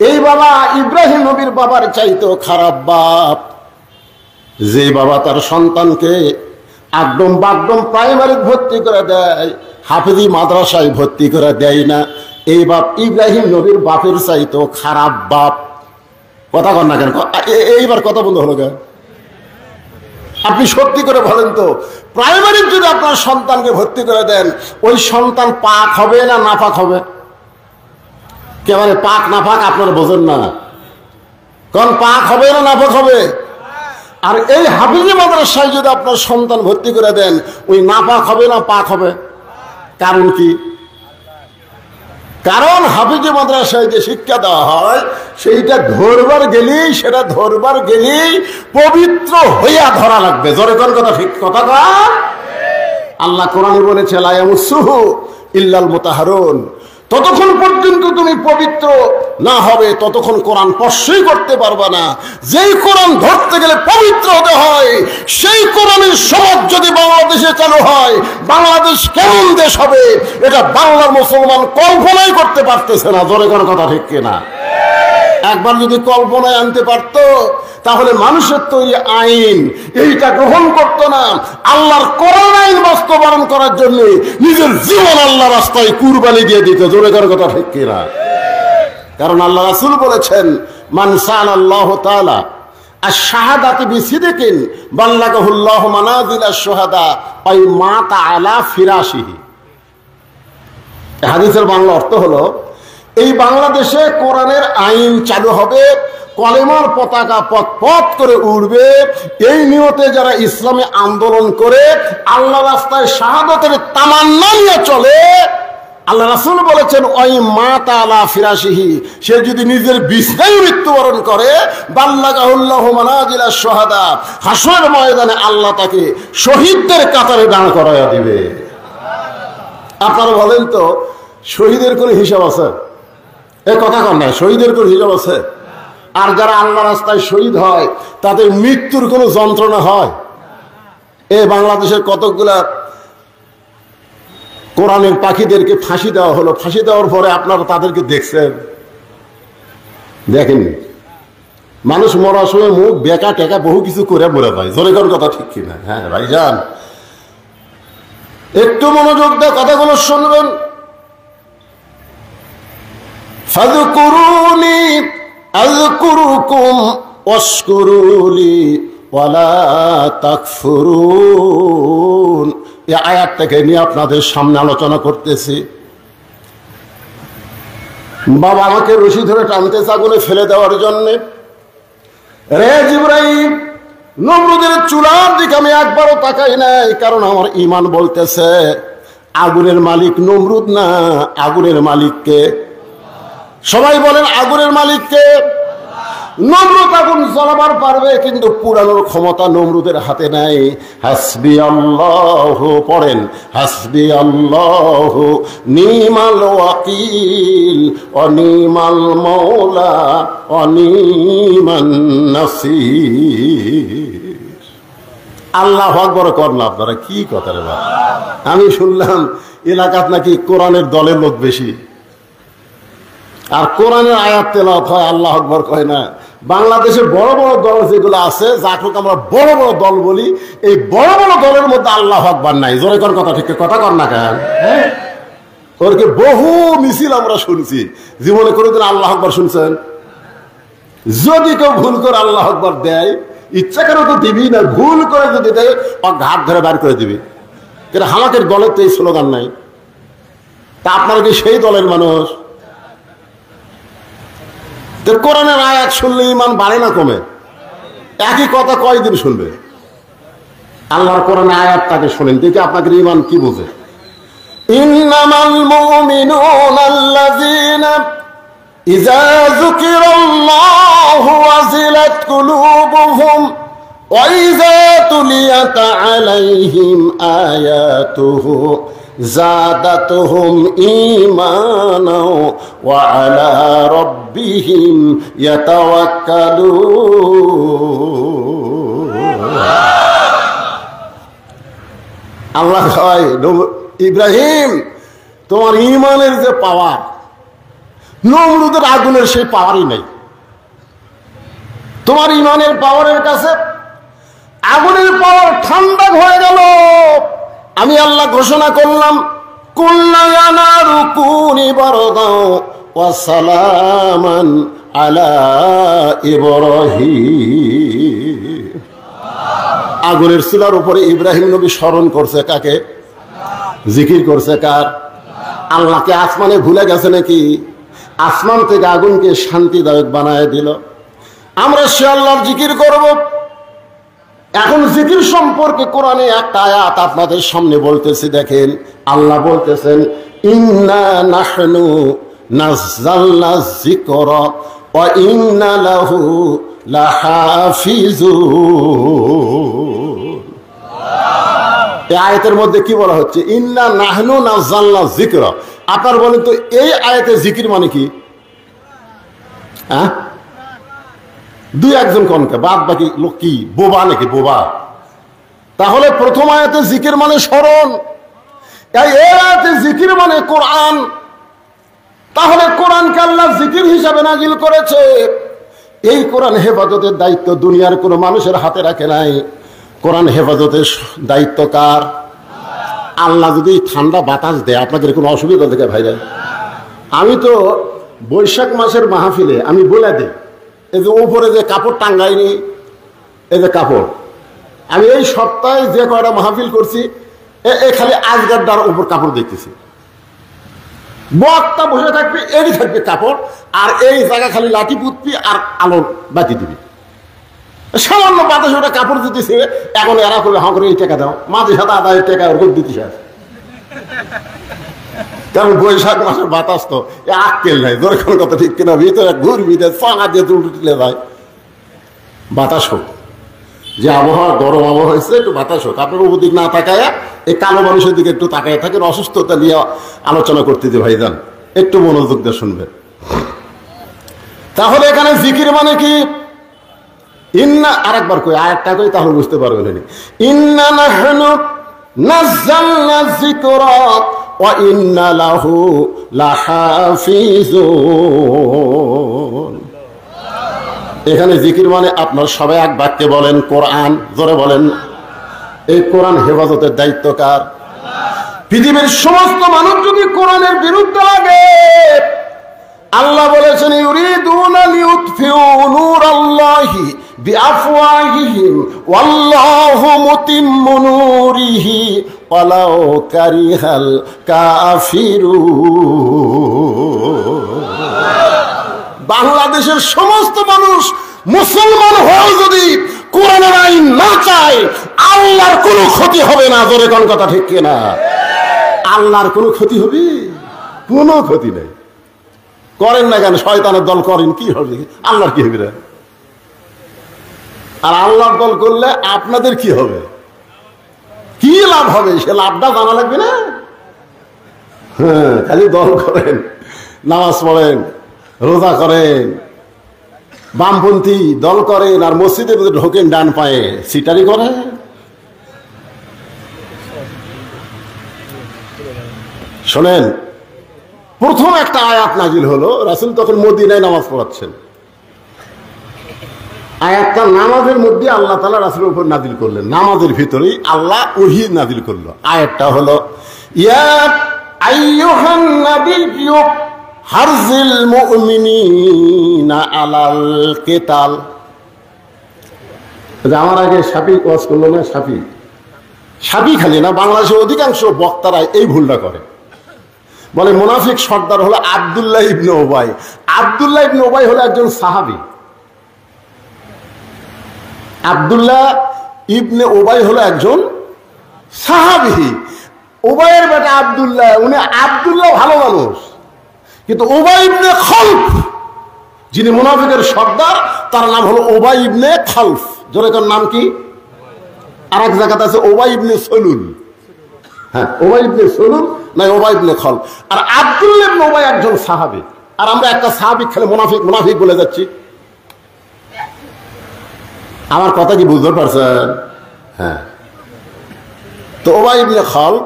এই বাবা ইব্রাহিম নবীর বাবার চাইতেও খারাপ বাপ। যে বাবা তার সন্তানকে একদম বাগদম প্রাইমারি ভর্তি করে দেয়, হাফেজি মাদ্রাসায় ভর্তি করে দেয় না, এই বাপ ইব্রাহিম নবীর বাপের চাইতেও খারাপ বাপ। কথা কন না কেন? এইবার কথা বন্ধ হলো কেন? আপনি সত্যি করে বলেন তো, প্রাইমারি যদি আপনার সন্তানকে ভর্তি করে দেন, ওই সন্তান পাক হবে না নাপাক হবে? কেবারে পাক নাপাক আপনারা বোঝেন না। কোন পাক হবে না নাপাক হবে? আর এই হাফিজি মাদ্রাসায় যদি আপনার সন্তান ভর্তি করে দেন, ওই নাপাক হবে না পাক হবে? কারণ কি? কারণ হাফিজি মাদ্রাসায় যে শিক্ষা দেওয়া হয়, সেইটা ধরবার গেলেই পবিত্র হইয়া ধরা লাগবে। জোরে কোন কথা ঠিক? কথা কন। আল্লাহ কোরআনে বলেছে, লা ইয়ামুসসুহু ইল্লাল মুতাহহারুন। ততক্ষণ পর্যন্ত তুমি পবিত্র না হবে, ততক্ষণ কোরআন স্পর্শই করতে পারবা না। যেই কোরআন ধরতে গেলে পবিত্র হতে হয়, সেই কোরআনের সমাজ যদি বাংলাদেশে চালু হয়, বাংলাদেশ কেমন দেশ হবে এটা বাংলার মুসলমান কল্পনাই করতে পারতেছে না। জোরে কোনো কথা ঠিক কিনা? একবার যদি কল্পনায় আনতে পারতো, তাহলে মানুষের তৈরি আইন এইটা গ্রহণ করত না। আল্লাহর কোরআন আইন বাস্তবায়ন করার জন্য নিজের জীবন আল্লাহ রাস্তায় কুরবানি দিয়ে দিত। জোরে করে কথা ঠিক কিনা? কারণ আল্লাহ রাসূল বলেছেন, মান সাআলাল্লাহু তাআলা আশ-শাহাদাতি বিসিদকিন বাল্লাগাহুল্লাহু মানাজিলাশ শুহাদা আই মাতা আলা ফিরাশিহি। হাদিসের বাংলা অর্থ হলো, এই বাংলাদেশে কোরআনের আইন চালু হবে, কলেমার পতাকা পথ পথ করে উড়বে, এই নিয়তে যারা ইসলামে আন্দোলন করে আল্লাহ রাস্তায় শাহাদাতের তামান্না নিয়ে চলে, আল্লাহ রাসূল বলেছেন, ওই মাতা আলা ফিরাশিহি, সে যদি নিজের বিছানায় মৃত্যুবরণ করে, বাল্লাগাহুল্লাহু মানাজিলাশ শুহাদা, হাসরের ময়দানে আল্লাহ তাকে শহীদদের কাতারে দাঁড় করাইয়া দিবে। আপনারা বলেন তো, শহীদের কোনো হিসাব আছে? এ কথা কন না, শহীদের কোনো হিসাব আছে? আর যারা আল্লাহ রাস্তায় শহীদ হয়, তাদের মৃত্যুর কোনো যন্ত্রণা হয়? এ বাংলাদেশের কতগুলা কোরআনের পাখিদেরকে ফাঁসি দেওয়া হলো, ফাঁসি দেওয়ার পরে আপনারা তাদেরকে দেখছেন? দেখেননি? মানুষ মরার সময় মুখ বেকা টেকা বহু কিছু করে মরে যায়। জোরে কোন কথা ঠিক কিনা? হ্যাঁ ভাইজান, একটু মনোযোগ দিয়ে কথাগুলো শুনবেন। ফাযকুরুনি আযকুরুকুম ওয়াশকুরুলি ওয়ালা তাকফুরুন। এই আয়াতটাকে নিয়ে আপনাদের সামনে আলোচনা করতেছি। বাবা আমাকে রশি ধরে টানতেছে আগুনে ফেলে দেওয়ার জন্য। রে জিবরাইল, নমরুদের চুলার দিকে আমি একবারও তাকাই নাই, কারণ আমার ঈমান বলতেছে আগুনের মালিক নমরুদ না, আগুনের মালিককে। সবাই বলেন, আগুনের মালিককে। নমরুদ আগুন জ্বালাবার পারবে, কিন্তু পুরানোর ক্ষমতা নমরুদের হাতে নাই। হাসবি আল্লাহু, পড়েন, হাসবি আল্লাহু নিমাল ওয়াকিল অনিমাল মৌলা অনিমান নাসির। আল্লাহ আকবার কর না আপনারা, কি কথা রে বাবা। আমি শুনলাম এলাকাত নাকি কোরআনের দলের লোক বেশি, আর কোরআনের আয়াত তেলাওয়াত হয়, আল্লাহ আকবার কয় না। বাংলাদেশে বড় বড় দল যেগুলো আছে, যাকে আমরা বড় বড় দল বলি, এই বড় বড় দলের মধ্যে আল্লাহ আকবার নাই। জোরে কোন কথা, ঠিক কথা কর না কেন? ওরকে বহু মিছিল আমরা শুনছি, জীবনে কোনোদিন আল্লাহ আকবার শুনছেন? যদি কেউ ভুল করে আল্লাহ আকবার দেয়, ইচ্ছা করে তো দিবি না, ভুল করে যদি দেয় ওর ঘাট ধরে বার করে দিবি। কিন্তু আমাদের দলের তো এই স্লোগান নাই। তা আপনারা কি সেই দলের মানুষ? তো কোরআনের আয়াত শুনলে ইমান বাড়ে না কমে? একই কথা কয়দিন শুনবে? আল্লাহর কোরআনের আয়াত তাকে শোনেন, দেখি আপনাদের ইমান কি বোঝে। ইন্নামাল মুমিনুনা আল্লাযীনা ইযা যুকিরাল্লাহু ওয়াজিলাত কুলুবুহুম ওয়া ইযা তুলিয়াত আলাইহিম আয়াতুহু জাদাতুহুম ঈমানাও ওয়া আলা রাব্বিহিম ইয়াতাওয়াক্কালুন। আল্লাহ কয়, ইব্রাহিম তোমার ঈমানের যে পাওয়ার, নমরুদের আগুনের সেই পাওয়ারই নেই। তোমার ঈমানের পাওয়ারের কাছে আগুনের পাওয়ার ঠান্ডা হয়ে গেল। আমি আল্লাহ ঘোষণা করলাম, কুল্লা ইয়া নারু কুনি বারদাও ওয়া সালামান আলা ইব্রাহিম। আগুনের চুলার উপরে ইব্রাহিম নবী স্মরণ করছে কাকে? জিকির করছে কার? আল্লাহকে। আসমানে ভুলে গেছে নাকি? আসমান থেকে আগুনকে শান্তিদায়ক বানায় দিল। আমরা সে আল্লাহর জিকির করব। এখন জিকির সম্পর্কে কোরআনে একটা আয়াত আপনাদের সামনে বলতেছি, দেখেন। আল্লাহ বলতেছেন, ইন্না নাহনু নাযালনা যিকরা ওয়া ইন্না লাহু লাহাফিজুন। এই আয়াতের মধ্যে কি বলা হচ্ছে? ইন্না নাহনু নাযালনা যিকরা। আপনার বলেন তো এই আয়াতে জিকির মানে কি? হ্যাঁ, দুই একজন কনকে, বাদ বাকি লোক কি বোবা নাকি? বোবা। তাহলে প্রথম আয়াতে জিকির মানে স্মরণ, এই আয়াতে জিকির মানে কোরআন। তাহলে কোরআনকে আল্লাহ জিকির হিসাবে নাজিল করেছে। এই কোরআন হেফাজতের দায়িত্ব দুনিয়ার কোনো মানুষের হাতে রাখে নাই। কোরআন হেফাজতের দায়িত্ব কার? আল্লাহ যদি ঠান্ডা বাতাস দেয়, আপনাদের কোনো অসুবিধা থেকে ভাইরা? আমি তো বৈশাখ মাসের মাহফিলে আমি বলে দিই, এই যে উপরে যে কাপড় টাঙ্গাইনি, এই যে কাপড়, আমি এই সপ্তাহে যে কয়টা মাহফিল করছি, খালি আজগাড্ডার উপর কাপড় দেখতেছি। বক্তা বসে থাকবে, এরই থাকবে কাপড়, আর এই জায়গা খালি লাঠি পুতবি আর আলোর বাতি দিবি। সামান্য বাতাস ওটা কাপড় দিতেছে। এখন এরা করে হাঁ করে এই টাকা দাও, মাঝে সাথে আদায়ের টাকা ওরকম দিতেছে। কারণ বৈশাখ মাসের বাতাস তো আক্কেল নাই, দরকার কথা ঠিক কিনা? ভিতরে ঘুরবি, ফাঁকা দিয়ে তুলে যায়। বাতাস হোক, যে আবহাওয়া গরম আবহাওয়া হয়েছে, একটু বাতাস হোক। আপনার ওদিক না তাকায় এই কালো মানুষের দিকে একটু তাকায় থাকেন। অসুস্থতা নিয়ে আলোচনা করতে যে ভাইজান, একটু মনোযোগ দিয়ে শুনবেন। তাহলে এখানে জিকির মানে কি? ইন্না, আরেকবার কই, আরেকটা কই, তাহলে বুঝতে পারবেন। ইন্না নাহনু নাযালনা যিকরা ওয়া ইন্না লাহু লাহাফিজুন। এখানে জিকির মানে আপনার সবাই এক বাক্যে বলেন কোরআন। জোরে বলেন। এই কোরআন হেফাজতের দায়িত্ব কার? পৃথিবীর সমস্ত মানুষ যদি কোরআনের বিরুদ্ধে লাগে, আল্লাহ বলেছেন, ইউরিদুনা লিউতফিউ নূরাল্লাহি বিআফওয়াহিহিম ওয়াল্লাহু মুতিম্মু নূরিহি ওয়ালাউ কারিহাল কাফিরুন। বাংলাদেশের সমস্ত মানুষ মুসলমান হয়ে যদি কোরআনের আইন না চায়, আল্লাহর কোনো ক্ষতি হবে না। জোরে কোন কথা ঠিক কিনা? আল্লাহর কোনো ক্ষতি হবে? কোনো ক্ষতি নেই। করেন না কেন? শয়তানের দল করেন, কি হবে? আল্লাহর কি হবে? আর আল্লাহর দল করলে আপনাদের কি হবে? কি লাভ হবে? সে লাভটা জানা লাগবে না? হ্যাঁ, খালি দল করেন, নামাজ পড়েন, রোজা করেন, বামপন্থী দল করেন, আর মসজিদের মধ্যে ঢোকেন ডান পায়ে, সিটারি করেন। শোনেন, প্রথম একটা আয়াত নাজিল হলো, রাসূল তখন মদিনায় নামাজ পড়াচ্ছেন। আয়াতটা নামাজের মধ্যে আল্লাহ তাআলা রাসূলের উপর নাজিল করলেন, নামাজের ভিতরেই আল্লাহ ওহী নাজিল করলো। আয়াতটা হলো ইয়া আইয়ুহান নাবিয়্যু হারজিল মুমিনিনা আলাল কিতাল। আমার আগে শাফি ওয়াজ করলো না, শাফি খালি না, বাংলাদেশের অধিকাংশ বক্তারা এই ভুলটা করে, বলে মুনাফিক সর্দার হলো আব্দুল্লাহ ইবনে উবাই। আব্দুল্লাহ ইবনে উবাই হলো একজন সাহাবী। আব্দুল্লাহ ইবনে উবাই হলো একজন সাহাবী। উবাইয়ের বেটা আব্দুল্লাহ, উনি আব্দুল্লাহ ভালো মানুষ, কিন্তু উবাই ইবনে খালফ যিনি মুনাফিকের সর্দার, তার নাম হলো উবাই ইবনে খালফ। জোরেকার নাম কি? আর এক জায়গাতে আছে উবাই ইবনে সলুল। হ্যাঁ, উবাই ইবনে সলুল না উবাই ইবনে খালফ। আর আব্দুল্লাহ ইবনে উবাই একজন সাহাবী। আর আমরা একটা সাহাবী খালি মুনাফিক মুনাফিক বলে যাচ্ছি। আমার কথা কি বুঝতে পারছেন? হ্যাঁ, তো উবাই ইবনে খালফ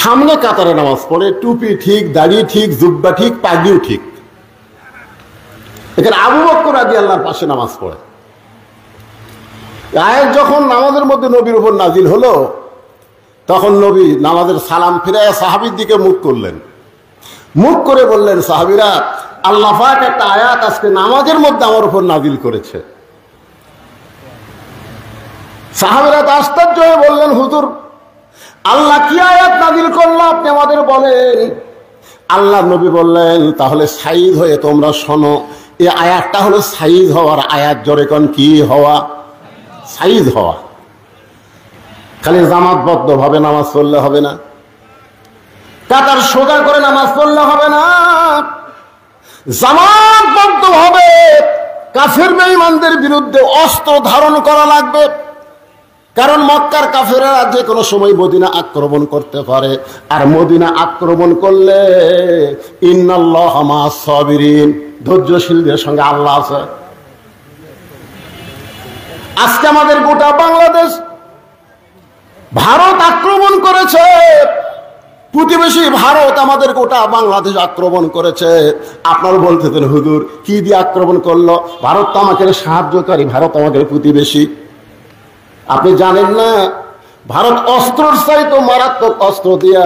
সামনে কাতারে নামাজ পড়ে, টুপি ঠিক, দাড়ি ঠিক, জুব্বা ঠিক, পাগড়িও ঠিক। এখানে আবু বকর রাদিয়াল্লাহু পাশে নামাজ পড়ে। আয়াত যখন নামাজের মধ্যে নবীর উপর নাজিল হলো, তখন নবী নামাজের সালাম ফিরায় সাহাবীর দিকে মুখ করলেন, মুখ করে বললেন, সাহাবীরা, আল্লাহ পাক একটা আয়াত আজকে নামাজের মধ্যে আমার উপর নাজিল করেছে। সাহাবীরা তো আশ্চর্য হয়ে বললেন, হুজুর, আল্লাহ কি আয়াত নাজিল করলো আপনি আমাদের বলেন। আল্লাহ নবী বললেন, তাহলে সাইদ হয়ে তোমরা শোনো, এই আয়াতটা হলো সাইদ হওয়ার আয়াত। জোরে কোন কি হওয়া? সাইদ হওয়া। খালি জামাতবদ্ধ ভাবে নামাজ পড়লে হবে না, কাতার সোজা করে নামাজ পড়লে হবে না, জামাতবদ্ধ ভাবে কাফের বেঈমানদের বিরুদ্ধে অস্ত্র ধারণ করা লাগবে। কারণ মক্কার কাফেররা যে কোনো সময় মদিনা আক্রমণ করতে পারে, আর মদিনা আক্রমণ করলে ইন্নাল্লাহা মা'আস সাবিরিন, ধৈর্যশীলদের সঙ্গে আল্লাহ আছে। আজকে আমাদের গোটা বাংলাদেশ ভারত আক্রমণ করেছে, প্রতিবেশী ভারত আমাদের গোটা বাংলাদেশ আক্রমণ করেছে। আপনারা বলতেছেন, হুজুর কি দিয়ে আক্রমণ করলো? ভারত তো আমাদের সাহায্যকারী, ভারত আমাদের প্রতিবেশী। আপনি জানেন না, ভারত অস্ত্রর চাইতে মারাত্মক অস্ত্র দিয়া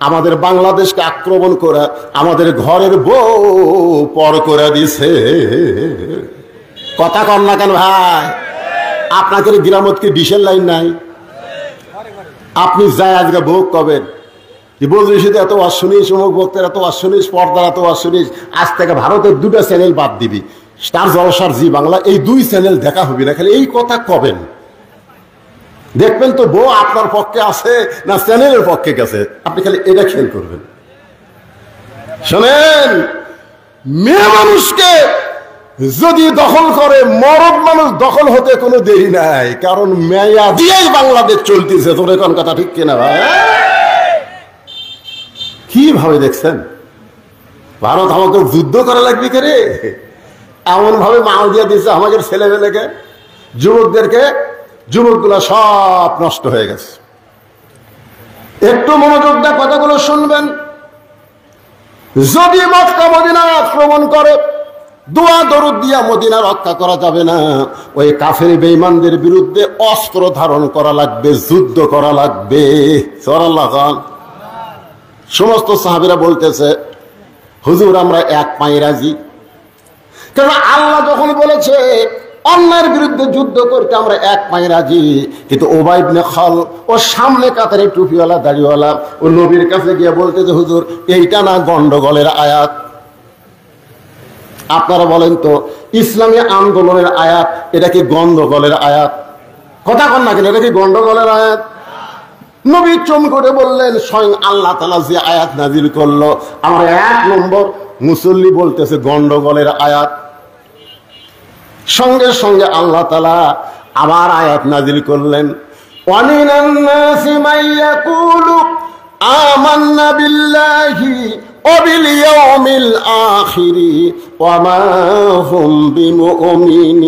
আমাদের বাংলাদেশকে আক্রমণ করে আমাদের ঘরের বউ পর করে দিছে। কথা কন না কেন ভাই? আপনাদের গ্রামত কি ডিশের লাইন নাই? আপনি যাই আজকে ভোগ কবেন, বজরিশিতে এত ওয়াজ শুনিস, অমুক বক্তার এত ওয়াজ শুনিস, পর্দার এত ওয়াজ শুনিস, আজ থেকে ভারতের দুটো চ্যানেল বাদ দিবি, স্টার জলসার জি বাংলা, এই দুই চ্যানেল দেখা হবে না। খালি এই কথা কবেন, দেখবেন তো বউ আপনার পক্ষে আছে না চ্যানেলের পক্ষে গেছে। আপনি খালি এটা খেয়াল করবেন। শোনেন, মেয়ে মানুষকে যদি দখল করে, মরদ মানুষ দখল হতে কোনো দেরি নাই, কারণ মেয়া দিয়েই বাংলাদেশ চলতেছে। তোর কোন কথা ঠিক কিনা ভাই? কিভাবে দেখছেন? ভারত আমাকে যুদ্ধ করা লাগবে কে? এমন ভাবে মাল দিয়ে দিচ্ছে আমাদের ছেলেমেয়েকে, যুবকদেরকে, যুবকগুলো সব নষ্ট হয়ে গেছে। একটু মনোযোগ দিয়ে কথাগুলো শুনবেন। যদি মক্কা মদিনা আক্রমণ করে, দোয়া দরুদ দিয়া মদিনা রক্ষা করা যাবে না। ওই কাফের বেঈমানদের বিরুদ্ধে অস্ত্র ধারণ করা লাগবে, যুদ্ধ করা লাগবে। সুবহানাল্লাহ। সমস্ত সাহাবীরা বলতেছে, হুজুর আমরা এক পায়ে রাজি। কারণ আল্লাহ যখন বলেছে অন্যায়ের বিরুদ্ধে যুদ্ধ করতে আমরা এক পায়ে রাজি। কিন্তু উবাই ইবনে খালফ ও সামনে কাতারে টুপিওয়ালা দাড়িওয়ালা, ও নবীর কাছে গিয়ে বলতেছে, হুজুর এইটা না গন্ডগোলের আয়াত? আপনারা বলেন তো, ইসলামী আন্দোলনের আয়াত এটা কি গন্ডগোলের আয়াত? কথা কন না কেন, এটা কি গন্ডগোলের আয়াত? নবী চুম করে বললেন, স্বয়ং আল্লাহ তাআলা যে আয়াত নাজিল করলো, আমার এক নম্বর মুসল্লি বলতেছে গন্ডগোলের আয়াত। সঙ্গে সঙ্গে আল্লাহ তাআলা আবার আয়াত নাজিল করলেন, ওয়ামিনান নাসি মাইয়াকুলু আমান্না বিল্লাহি ওয়া বিল ইয়াউমিল আখিরি ওয়া মা হুম বিমুমিনিন।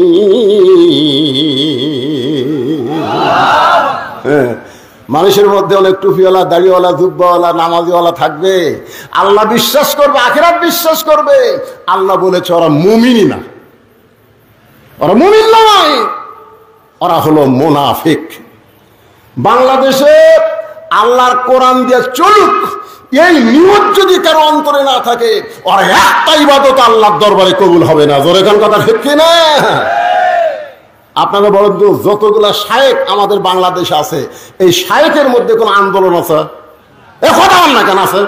মানুষের মধ্যে অনেক টুপিওয়ালা, দাড়িওয়ালা, জুব্বাওয়ালা, নামাজিওয়ালা থাকবে, আল্লাহ বিশ্বাস করবে, আখিরাত বিশ্বাস করবে। আল্লাহ বলেছে ওরা মুমিনই না, ওরা মুমিন নয়, ওরা হলো মুনাফিক। বাংলাদেশে আল্লাহর কোরআন দিয়ে চলুক, এই নিয়ত যদি কারো অন্তরে না থাকে, ওর একটা ইবাদত আল্লাহর দরবারে কবুল হবে না। জোরে কোন কথা ঠিক কিনা? আপনারা বলেন তো, যতগুলা শায়েখ আমাদের বাংলাদেশে আছে, এই শায়েখের মধ্যে কোন আন্দোলন আছে? কথা বল না কেন আছে?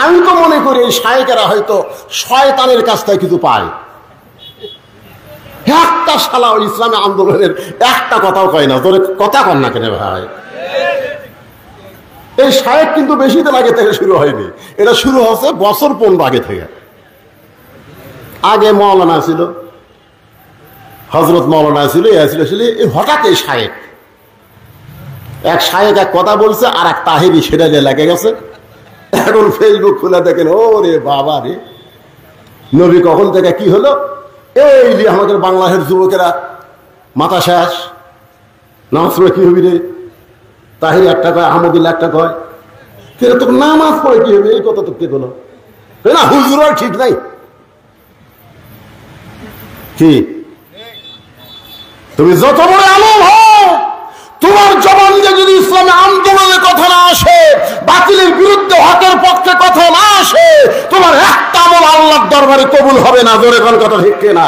আমি তো মনে করি এই শায়েখেরা হয়তো শয়তানের কাছ থেকে কিছু পায়। একটা শালা ওই ইসলামী আন্দোলনের একটা কথাও কয় না। তোর কথা কন না কেন ভাই? এই শায়েখ কিন্তু বেশি দিন আগে থেকে শুরু হয়নি, এটা শুরু হচ্ছে বছর 15 আগে থেকে। আগে মৌলানা ছিল, হজরত মৌলানা ছিল, হঠাৎ এই শায়েখ, এক শায়েখ এক কথা বলছে, আর এক তাহিরি সেটা লেগে গেছে। এখন ফেসবুক খুলে দেখেন, ও রে বাবা রে, নবী কখন থেকে কি হলো, এই যে আমাদের বাংলাদেশের যুবকেরা মাথা শেষ, নামাজ পড়ে কি হবি রে, তাহির একটা কয়, আহমদুল্লাহ একটা কয়, তোর নামাজ পড়ে কি হবে, এই কথা তো কে বলো না, হুজুর ঠিক নাই কি? তুমি যত বড় আলেম হও, তোমার জবান দিয়ে যদি ইসলামে আন্দোলনের কথা না আসে, বাতিলের বিরুদ্ধে হকের পক্ষে কথা না আসে, তোমার একটা আমল আল্লাহর দরবারে কবুল হবে না। জোরে কোন কথা ঠিক কিনা?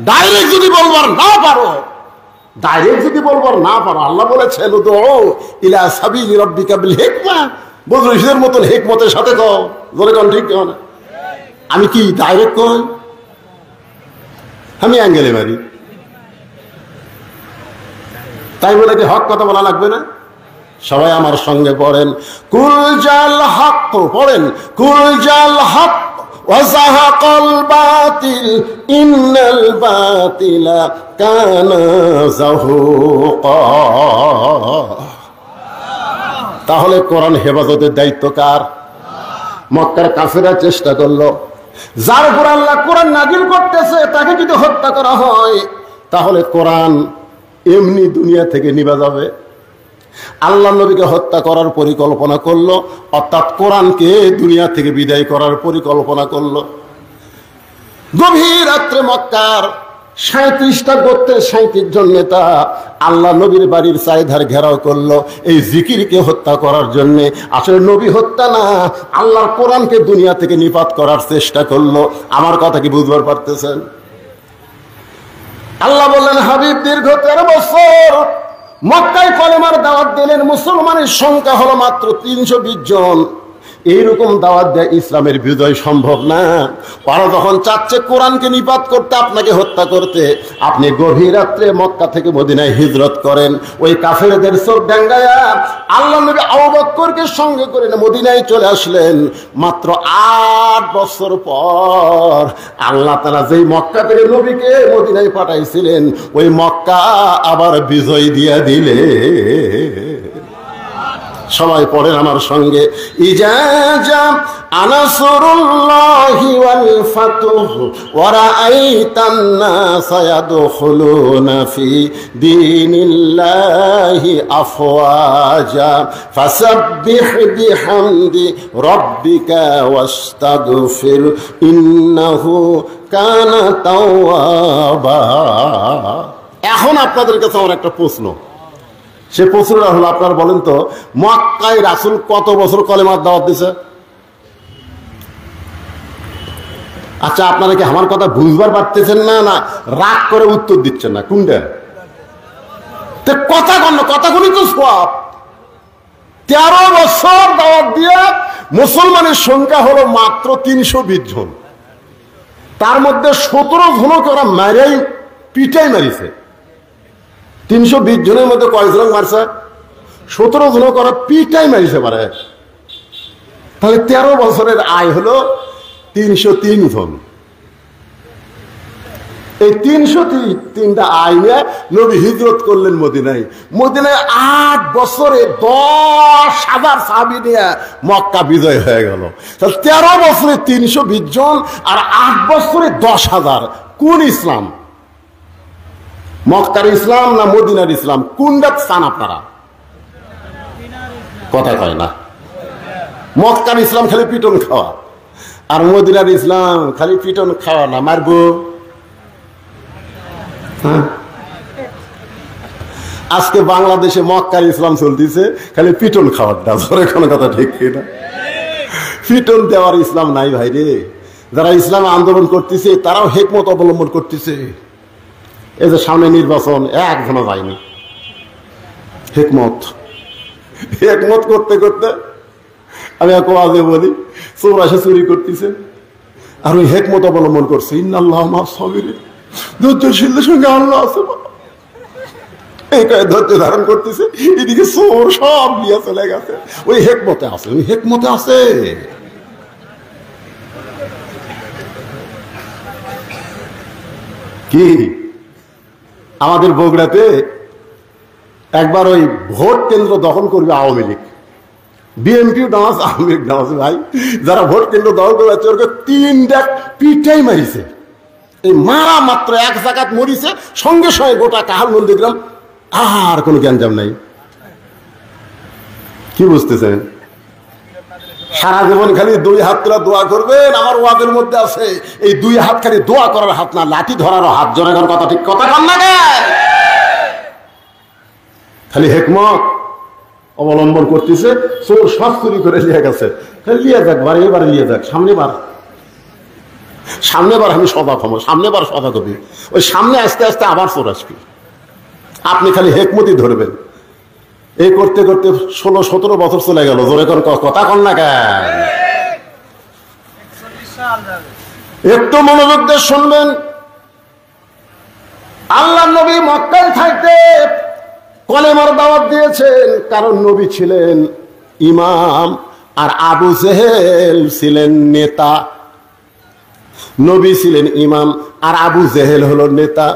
ডাইরেক্ট যদি বলবার না পারো, আল্লাহ বলেছেন উদউ ইলা সাবিলি রাব্বিকা বিল হিকমা, বদরুদের মতন হিকমতের সাথে কও। জোরে কোন ঠিক কিনা? আমি কি ডাইরেক্ট কই? আমি অ্যাঙ্গেলে মারি, তাই বলে কি হক কথা বলা লাগবে না? সবাই আমার সঙ্গে পড়েন, কুল জাল হক, পড়েন, কুল জাল হক ওয়া যাহাকাল বাতিল ইন্নাল বাতিলা কানা যাহুকা। তাহলে কোরআন হেফাজতের দায়িত্ব কার? মক্কার কাফেররা চেষ্টা করলো, যার উপর আল্লাহ কোরআন নাজিল করতেছে তাকে যদি হত্যা করা হয়, তাহলে কোরআন এমনি দুনিয়া থেকে নিভে যাবে। আল্লাহ নবীকে হত্যা করার পরিকল্পনা করলো, অর্থাৎ কোরআনকে দুনিয়া থেকে বিদায় করার পরিকল্পনা করলো। গভীর রাত্রে মক্কার 37টা গোত্রের 37 জন নেতা আল্লাহ নবীর বাড়ির চারিধার ঘেরাও করলো এই জিকিরকে হত্যা করার জন্য। আসলে নবী হত্যা না, আল্লাহর কোরআনকে দুনিয়া থেকে নিপাত করার চেষ্টা করলো। আমার কথা কি বুঝবার পারতেছেন? আল্লাহ বললেন, হাবিব দীর্ঘ 13 বছর মক্কায় কলেমার দাওয়াত দিলেন, মুসলমানের সংখ্যা হলো মাত্র 320 জন। এইরকম দাওয়াত দেয় ইসলামের বিজয় সম্ভব না। ওরা যখন চাচ্ছে কোরআনকে নিপাত করতে, আপনাকে হত্যা করতে, আপনি গভীর রাত্রে মক্কা থেকে মদিনায় হিজরত করেন। ওই কাফেরদের চোখ ডাঙ্গায়া আল্লাহ নবী আবু বকরকে সঙ্গে করে মদিনায় চলে আসলেন। মাত্র 8 বছর পর আল্লাহ তাআলা যেই মক্কা থেকে নবীকে মদিনায় পাঠাইছিলেন, ওই মক্কা আবার বিজয় দিয়ে দিলে। সবাই পড়েন আমার সঙ্গে, ইজা জা আনাসরুল্লাহি ওয়াল ফাতহু ওয়া রাআইতান নাসা ইয়াদখুলুনা ফি দীনিল্লাহি আফওয়াজা ফাসাব্বিহ বিহামদি রাব্বিকা ওয়াস্তাগফির ইন্নাহু কানা তাওয়াবা। এখন আপনাদের কাছে আমার একটা প্রশ্ন, সে প্রশ্নটা হলো, আপনারা বলেন তো, মক্কায় রাসূল কত বছর কলেমার দাওয়াত দিছে? আচ্ছা, আপনারা কি আমার কথা বুঝবার পারতেছেন না, না রাগ করে উত্তর দিচ্ছেন না? কোনটা কথা কন না, কথাগুলি তো সব। 13 বছর দাওয়াত দিয়ে মুসলমানের সংখ্যা হলো মাত্র 320 জন। তার মধ্যে 17 জনকে ওরা মারাই পিটাই মারিছে। 320 জনের মধ্যে কয়জন মারছে? 17 জন করা পিটাই মারিছে পারে। তাহলে 13 বছরের আয় হলো 303 জন। এই 303টা আয় নিয়ে নবী হিজরত করলেন মদিনায়। মদিনায় 8 বছরে 10,000 সাহাবী নিয়ে মক্কা বিজয় হয়ে গেল। তাহলে 13 বছরে 320 জন আর 8 বছরে 10,000। কোন ইসলাম? মক্কার ইসলাম না মদিনার ইসলাম, কোনটা চান আপনারা? কথা কয় না। মক্কার ইসলাম খালি পিটন খাওয়া, আর মদিনার ইসলাম খালি পিটন খাওয়া না, মারবো। আজকে বাংলাদেশে মক্কার ইসলাম চলতেছে খালি পিটন খাওয়ারটা, ধরে কোনো কথা ঠিক না। পিটন দেওয়ার ইসলাম নাই ভাই রে। যারা ইসলামে আন্দোলন করতেছে তারাও হিকমত অবলম্বন করতেছে। এই যে সামনে নির্বাচন, একজনও যায়নি। হিকমত করতে করতে আমি এক ওয়াজে বলি, চৌরাশে চুরি করতেছে আর ওই হিকমত অবলম্বন করছে, ইন্নাল্লাহ মা সাবিরিন, ধৈর্যশীলদের সঙ্গে আল্লাহ আছে। এই কয়ে ধৈর্য ধারণ করতেছে, এদিকে চোর সব নিয়ে চলে গেছে। ওই হিকমতে আছে, ওই হিকমতে আছে। কি আমাদের বগুড়াতে একবার ওই ভোট কেন্দ্র দখল করবে আওয়ামী লীগ, বিএনপিও নামাজ, আওয়ামী লীগ নামাজ। ভাই যারা ভোট কেন্দ্র দখল করে যাচ্ছে ওকে 3 ডাক পিঠাই মারিছে। এই মারা মাত্র 1 জায়গাত মরিছে, সঙ্গে সঙ্গে গোটা কাহালমন্দি দেখলাম, আর কোনো জ্ঞানজাম নাই। কি বুঝতেছেন? সারা জীবন খালি 2 হাত তোলা দোয়া করবেন। আমার ওয়াদের মধ্যে আছে এই 2 হাত খালি দোয়া করার হাত না, লাঠি ধরারও হাত। জোরে কোন কথা ঠিক কথা কন না গে? খালি হিকমত অবলম্বন করতেছে। চোর সব চুরি করে নিয়ে গেছে, খালি নিয়ে যাক, এবারে নিয়ে যাক, সামনেবার আমি সদা ক্ষম, সামনেবার সদা কবি। ওই সামনে আস্তে আস্তে আবার চোর আসবি। আপনি খালি হিকমতই ধরবেন। এই করতে করতে 16-17 বছর চলে গেল। জোরে কোন কথা কন না কেন? একটু মনোযোগ দিয়ে শুনবেন। আল্লাহ নবী মক্কায় থাকতে কলেমার দাওয়াত দিয়েছেন, কারণ নবী ছিলেন ইমাম আর আবু জেহেল ছিলেন নেতা। নবী ছিলেন ইমাম আর আবু জেহেল হলো নেতা।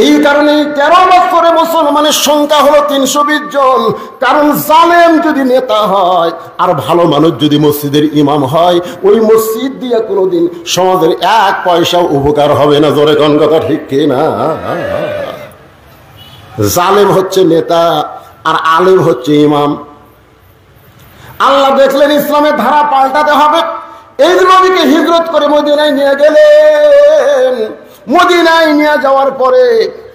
এই কারণে 13 বছরে মুসলমানের সংখ্যা হলো 320 জন। কারণ জালেম যদি নেতা হয় আর ভালো মানুষ যদি মসজিদের ইমাম হয়, ওই মসজিদ দিয়ে কোনোদিন সমাজের 1 পয়সাও উপকার হবে না। জোরে কোন কথা ঠিক কিনা? জালেম হচ্ছে নেতা আর আলেম হচ্ছে ইমাম। আল্লাহ দেখলেন ইসলামের ধারা পাল্টাতে হবে, এই নবীকে হিজরত করে মদিনায় নিয়ে গেলেন। মদিনায় নিয়ে যাওয়ার পরে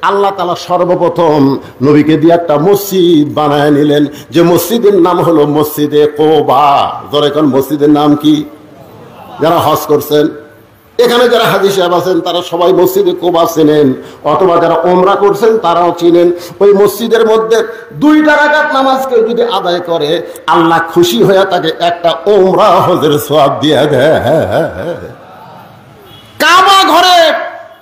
আল্লাহ তাআলা সর্বপ্রথম নবীকে দিয়ে একটা মসজিদ বানায় নিলেন, যে মসজিদের নাম হলো মসজিদে কোবা। ধরে কোন মসজিদের নাম কি? যারা হজ করছেন, এখানে যারা হাজী সাহেব আছেন তারা সবাই মসজিদে কোবা চেনেন, অথবা যারা ওমরা করছেন তারাও চিনেন। ওই মসজিদের মধ্যে 2 রাকাত নামাজ কেউ যদি আদায় করে, আল্লাহ খুশি হয়ে তাকে একটা ওমরা হজের সওয়াব দিয়ে দেয়। কাবা ঘরে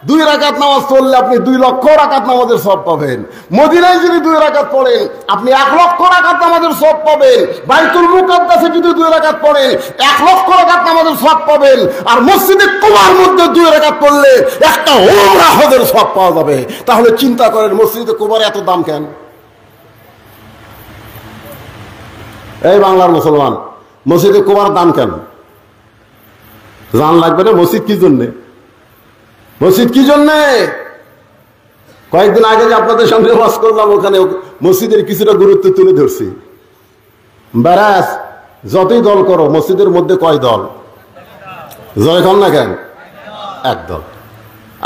2 রাকাত নামাজ পড়লে আপনি 2 লক্ষ রাকাত নামাজের সওয়াব পাবেন। মদিনায় যদি 2 রাকাত পড়েন আপনি 1 লক্ষ রাকাত নামাজের সওয়াব পাবেন। বাইতুল মুকাদ্দাসে যদি 2 রাকাত পড়েন 1 লক্ষ রাকাত নামাজের সওয়াব পাবেন। আর মসজিদে কুবার মধ্যে 2 রাকাত পড়লে একটা ওমরা হজের সওয়াব পাওয়া যাবে। তাহলে চিন্তা করেন মসজিদে কুবার এত দাম কেন? এই বাংলার মুসলমান, মসজিদে কুবার দাম কেন জান লাগবে না? মসজিদ কি জন্যে? মসজিদ কি জন্যে? কয়েকদিন আগে যে আপনাদের সঙ্গে ওয়াজ করলাম, ওখানে মসজিদের কিছুটা গুরুত্ব তুলে ধরছি। ব্যারাস যতই দল করো, মসজিদের মধ্যে কয় দল? জয় কম না কেন? 1 দল।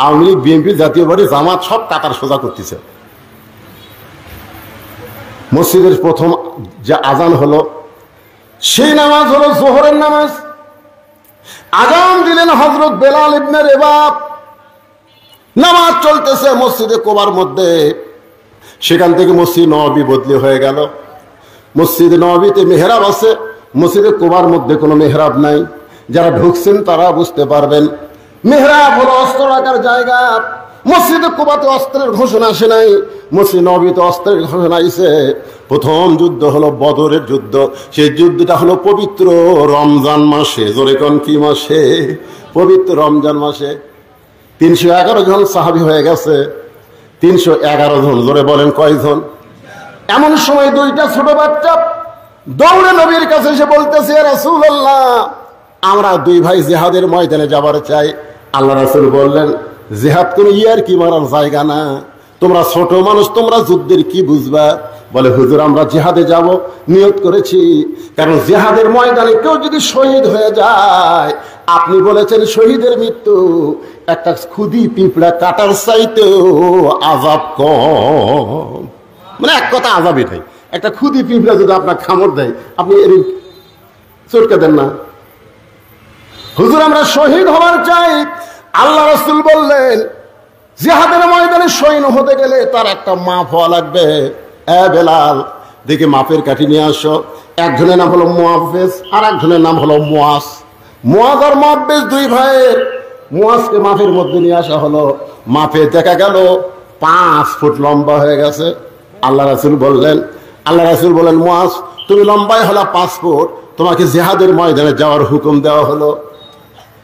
আওয়ামী লীগ, বিএনপি, জাতীয় পার্টি, জামাত সব কাতার সোজা করতেছে। মসজিদের প্রথম যে আজান হলো, সেই নামাজ হলো জোহরের নামাজ। আজান দিলেন হযরত বেলাল ইবনে রেবাব। নামাজ চলতেছে মসজিদে কোবার মধ্যে। সেখান থেকে মসজিদ নববী বদলি হয়ে গেল। মসজিদে নববীতে মেহরাব আছে, মসজিদে কোবার মধ্যে কোনো মেহরাব নাই। যারা ঢুকছেন তারা বুঝতে পারবেন। মেহরাব হলো অস্ত্র রাখার জায়গা। মসজিদে কোবাতে অস্ত্রের ঘোষণা আসে নাই, মসজিদ নববীতে অস্ত্রের ঘোষণা আইছে। প্রথম যুদ্ধ হলো বদরের যুদ্ধ। সেই যুদ্ধটা হলো পবিত্র রমজান মাসে। জোরে কোন কি মাসে? পবিত্র রমজান মাসে। 311 জন সাহাবী হয়ে গেছে। 311 জন। জোরে বলেন কয়জন? এমন সময় 2টা ছোট বাচ্চা দৌড়ে নবীর কাছে এসে বলতেছে, ইয়া রাসূলুল্লাহ, আমরা 2 ভাই জিহাদের ময়দানে যাবার চাই। আল্লাহ রাসূল বললেন, জিহাদ কোনো ইয়ার কি মারার জায়গা না। তোমরা ছোট মানুষ, তোমরা যুদ্ধের কি বুঝবা? বলে হুজুর আমরা জিহাদে যাব, নিয়ত করেছি। কারণ জিহাদের ময়দানে কেউ যদি শহীদ হয়ে যায়, আপনি বলেছেন শহীদের মৃত্যু একটা খুদি পিঁপড়া কাটার চাইতেও আযাব কম। মানে এক কথা আযাব এটাই, একটা খুদি পিঁপড়া যদি আপনার কামড় দেয়, আপনি এর চটকে দেন না? হুজুর আমরা শহীদ হওয়ার চাই। আল্লাহ রাসূল বললেন জিহাদের ময়দানে শহীদ হতে গেলে তার একটা মাপ হওয়া লাগবে। এ বেলাল, দেখি মাপের কাঠি নিয়ে আসো। একজনের নাম হলো মুআফেজ, আর একজনের নাম হলো মুয়াজ। মুয়াজ আর মুআফেজ দুই ভাইয়ের। মুয়াজকে মাপের মধ্যে নিয়ে আসা হলো। মাপে দেখা গেল 5 ফুট লম্বা হয়ে গেছে। আল্লাহ রাসূল বললেন মুয়াজ তুমি লম্বাই হলো 5 ফুট, তোমাকে জিহাদের ময়দানে যাওয়ার হুকুম দেওয়া হলো।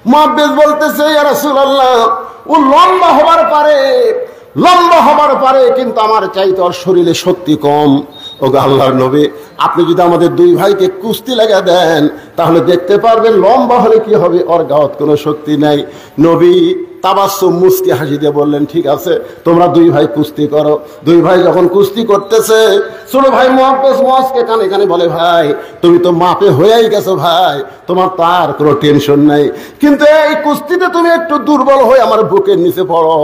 মুআফেজ বলতেছে ইয়া রাসূলুল্লাহ, ও লম্বা হবার পারে কিন্তু আমার চাইতে ওর শরীরে শক্তি কম। ওগো আল্লাহর নবী, আপনি যদি আমাদের দুই ভাইকে কুস্তি লাগা দেন তাহলে দেখতে পারবেন লম্বা হলে কি হবে, ওর গাওয়াত কোনো শক্তি নাই। নবী তাবাসসুম মুস্কি হাসি দিয়ে বললেন ঠিক আছে, তোমরা দুই ভাই কুস্তি করো। দুই ভাই যখন কুস্তি করতেছে, ছোট ভাই মুআজকে কানে কানে বলে ভাই তুমি তো মাপে হয়েই গেছো ভাই, তোমার তার কোনো টেনশন নাই, কিন্তু এই কুস্তিতে তুমি একটু দুর্বল হয়ে আমার বুকের নিচে পড়ো,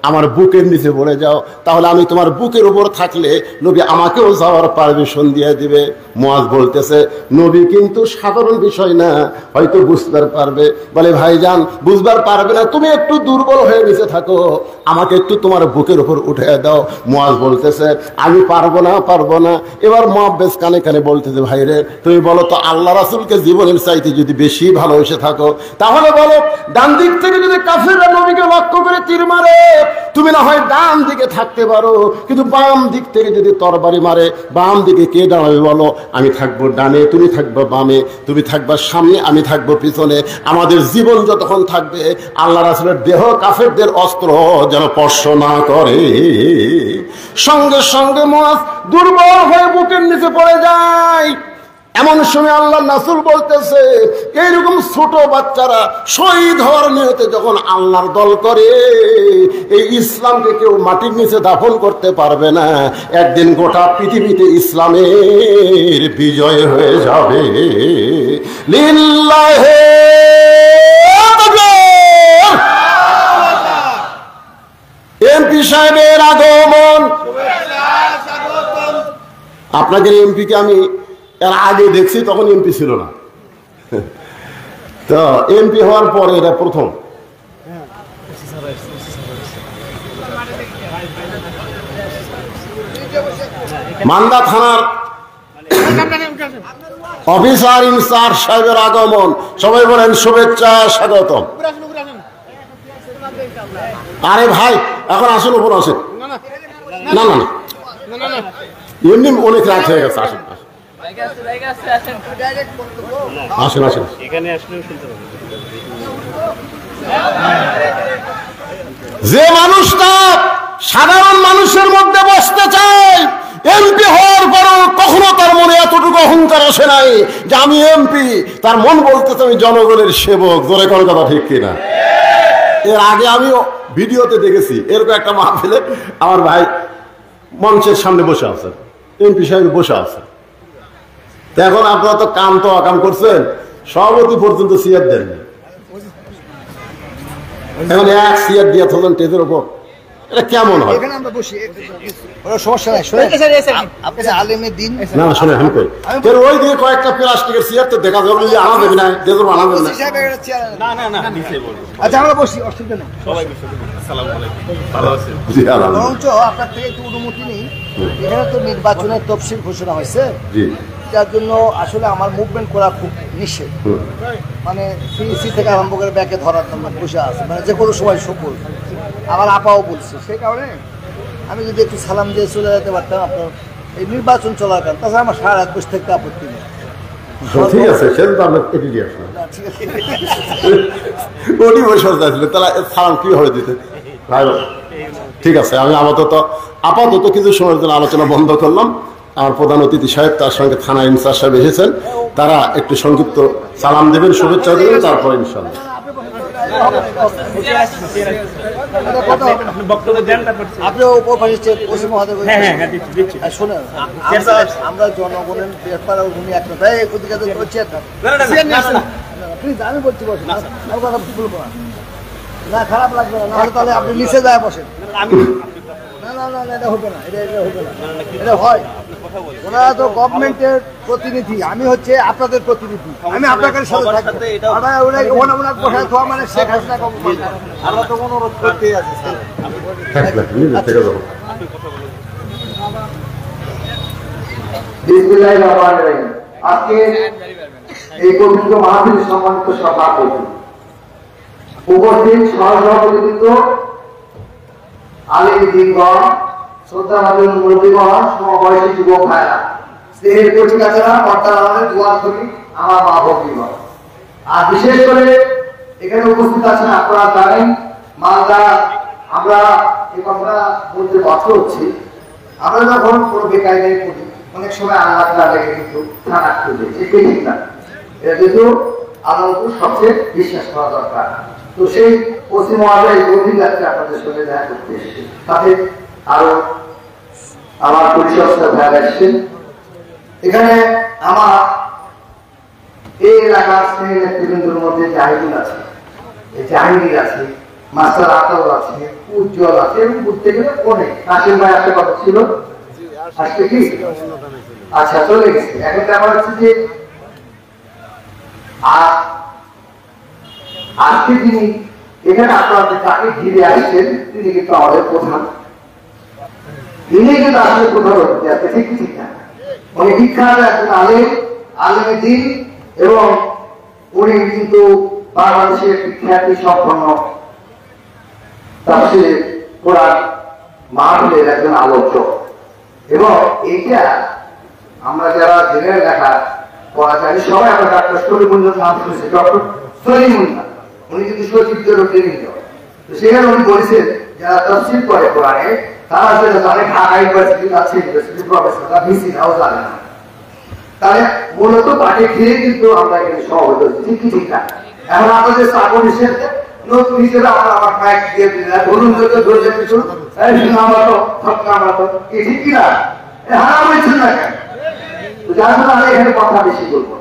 আমার বুকের নিচে পড়ে যাও, তাহলে আমি তোমার বুকের উপর থাকলে নবী আমাকেও যাওয়ার পারমিশন দিয়ে দিবে। মুআজ বলতেছে নবী কিন্তু সাধারণ বিষয় না, হয়তো বুঝতে পারবে। বলে ভাইজান বুঝবার পারবে না, তুমি একটু দুর্বল হয়ে নিচে থাকো, আমাকে একটু তোমার বুকের উপর উঠে দাও। মুআজ বলতেছে আমি পারবো না। এবার মুআফেজ কানে কানে বলতেছে ভাই রে, তুমি বলো তো আল্লাহ রাসূলকে জীবনের চাইতে যদি বেশি ভালোবেসে থাকো তাহলে বলো ডান দিক থেকে যদি কাফেররা নবীকে লক্ষ্য করে তীর মারে, তুমি না হয় ডান দিকে থাকতে পারো, কিন্তু বাম দিক থেকে যদি তরবারি মারে, বাম দিকে কে দাঁড়াবে বলো? আমি থাকবো ডানে, তুমি থাকবো বামে, তুমি থাকবা সামনে, আমি থাকবো পিছনে। আমাদের জীবন যতক্ষণ থাকবে আল্লাহ রাসূলের দেহ কাফেরদের অস্ত্র যেন স্পর্শ না করে। সঙ্গে সঙ্গে মুআজ দুর্বল হয়ে বুকের নিচে পড়ে যায়। এমন সময় আল্লাহ রাসূল বলতেছে এইরকম ছোট বাচ্চারা শহীদ হওয়ার নিয়তে যখন আল্লাহর দল করে, এই ইসলামকে কেউ মাটির নিচে দাফন করতে পারবে না। একদিন গোটা পৃথিবীতে ইসলামের বিজয় হয়ে যাবে। লিল্লাহি তাকবীর। এমপি সাহেবের আগমন। আপনাদের এমপিকে আমি এর আগে দেখছি, তখন এমপি ছিল না, তো এমপি হওয়ার পরে এটা প্রথম। মান্দা থানার অফিসার ইনচার্জ সাহেবের আগমন। সবাই বলেন শুভেচ্ছা, স্বাগতম। আরে ভাই এখন আসুন, উপর আসেন। না না না, এমনি অনেক রাত হয়ে গেছে, আসেন আসেন আসেন। যে মানুষটা সাধারণ মানুষের মধ্যে বসতে চায়, এমপি হওয়ার পরও কখনো তার মনে এতটুকু অহংকার আসে নাই যে আমি এমপি। তার মন বলতেছে আমি জনগণের সেবক। জোরে কোনো কথা ঠিক কিনা? এর আগে আমি ভিডিওতে দেখেছি এরকম একটা মাহফিলে আমার ভাই মঞ্চের সামনে বসে আছেন, এমপি সাহেব বসে আছেন। এখন আপনারা তো কাম তো অকাম করছেন, সভাপতি পর্যন্ত চেয়ার দেননি। এখন এক চেয়ার দিয়ে থাকেন টেজের উপর, এটা কেমন হয়? না শোনে আমি কই ওই দিকে কয়েকটা প্লাস্টিকের চেয়ার তো দেখা যাবে, আনা দেবে না, টেজের আনা দেবে না। আচ্ছা আমরা বসি, অসুবিধা নেই। আপনার থেকে একটু অনুমতি নেই। এখানে তো নির্বাচনের তফসিল ঘোষণা হয়েছে, যার জন্য আসলে আমার মুভমেন্ট করা খুব নিষেধ। মানে সিইসি থেকে আরম্ভ করে ব্যাকে ধরার জন্য বসে আছে, মানে যে কোনো সময় সফল। আমার আপাও বলছে, সেই কারণে আমি যদি একটু সালাম দিয়ে চলে যেতে পারতাম আপনার এই নির্বাচন চলার কারণ। তাছাড়া আমার সারা রাত বসে থাকতে আপত্তি নেই। ঠিক আছে, সেটা তো আমরা কেটে দিয়ে আসলাম। ওটি বসে আসলে তারা সালাম কিভাবে দিতে? ঠিক আছে, আমি আপাতত কিছু সময়ের জন্য আলোচনা বন্ধ করলাম। আমার প্রধান অতিথি সাহেব, তার সঙ্গে থানা ইনচার্জ সাহেব এসেছেন, তারা একটু সংক্ষিপ্ত সালাম দেবেন, শুভেচ্ছা দেবেন, তারপরে ইনশাআল্লাহ আপনি পশ্চিম মহাদেব শোনেন, আমরা জনগণের ব্যাপার উনি একটা প্লিজ আমি বলছি বসেন, আমার কথা বলবো না, খারাপ লাগবে না, নাহলে তাহলে আপনি নিচে যায় বসেন। না না না, এটা হবে না, এটা হবে না, এটা হয়। ওনারা তো গভর্নমেন্টের প্রতিনিধি, আমি হচ্ছে আপনাদের প্রতিনিধি, আমি আপনাদের সাথে থাকবো। ওনার বসায় থাকা মানে শেখ হাসিনা আমরা তো অনুরোধ করতেই আছি। আজকে এই পবিত্র মাহফিল সম্মানিত সভাপতি উপস্থিত সহসভাপতিবৃন্দ, আলিম দিনগণ, শ্রদ্ধাভাজন মুরব্বীগণ, সমবয়সী যুবক ভাইরা, স্নেহের কচি কাছেরা, কর্তারা, দোয়া করি আমার মা ভক্তিগণ। আর বিশেষ করে এখানে উপস্থিত আছেন, আপনারা জানেন মালদা, আমরা এই কথা বলতে বাধ্য হচ্ছি, আমরা যখন কোনো বেকায়দায় পড়ি অনেক সময় আল্লাহ লেগে কিন্তু থানা খুঁজে, ঠিক না? এটা কিন্তু আল্লাহকে সবচেয়ে বিশ্বাস করা দরকার। তো সেই পশ্চিম মহাজয় গভীর রাত্রে আপনাদের সঙ্গে দেখা করতে এসেছে, তাতে আরো আমার পরিসংস্থা ভাইরা এসেছেন। এখানে আমার এই এলাকার শ্রেণী নেতৃবৃন্দের মধ্যে জাহিদুল আছে, জাহিদুল আছে, মাস্টার আতাউল আছে, উজ্জ্বল আছে, এবং ঘুরতে গেলে অনেক। কাশিম ভাই একটা কথা ছিল, আজকে কি আচ্ছা চলে গেছে। এখন আমার হচ্ছে যে আজকে তিনি এখানে আপনাদের তাকে ঘিরে আসছেন, তিনি কিন্তু আমাদের প্রধান, তিনি কিন্তু আসলে কোথাও রয়েছে আজকে, ঠিক ঠিক না? উনি বিখ্যাত একজন আলেমের দিন, এবং উনি কিন্তু বাংলাদেশের খ্যাতি সম্পন্ন তাফসীরে কোরআন মাহফিলের একজন আলোচক। এবং এইটা আমরা যারা জেনারেল লেখা পড়া জানি সবাই আমরা ডাক্তার সলিমুল্লাহ নাম শুনেছি, ডক্টর সলিমুল্লাহ, উনি কিন্তু সচিবদের ট্রেনিং দেন। তো সেখানে উনি বলেছেন যারা তাফসীর করে কোরআনে তারা আসলে জানে Dhaka university, Rajshahi university professor, তারা ভিসি নাও জানে না। তাহলে মূলত তাকে ঘিরে কিন্তু আমরা এখানে সভাপতি হচ্ছি, ঠিক কি ঠিক না? এখন আপনাদের চাকর হিসেবে নতুন হিসেবে আমরা আমার মাইক দিয়ে দিলাম, ধরুন ধরে কিছু আমরা তো আমরা তো ঠিক কিনা হারা হয়েছেন না কেন? যার জন্য আমরা এখানে কথা বেশি বলবো,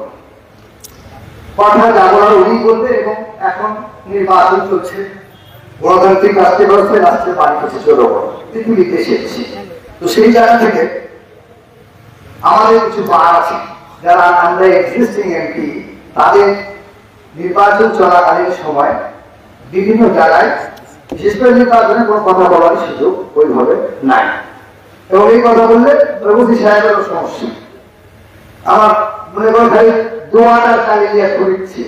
কথা যাবো আর উনি বলবে। এবং এখন নির্বাচন চলছে, গণতান্ত্রিক রাষ্ট্র ব্যবস্থায় রাষ্ট্রের বাড়ি হচ্ছে জনগণ, পৃথিবীতে এসেছি। তো সেই জায়গা থেকে আমাদের কিছু বার আছে যারা আমরা এক্সিস্টিং এমপি, তাদের নির্বাচন চলাকালীন সময় বিভিন্ন জায়গায় বিশেষ করে নির্বাচনে কোনো কথা বলার সুযোগ ওইভাবে নাই। এবং এই কথা বললে প্রভুজি সাহেবেরও সমস্যা, আমার মনে করে খালি দোয়াটা চালিয়ে করিচ্ছি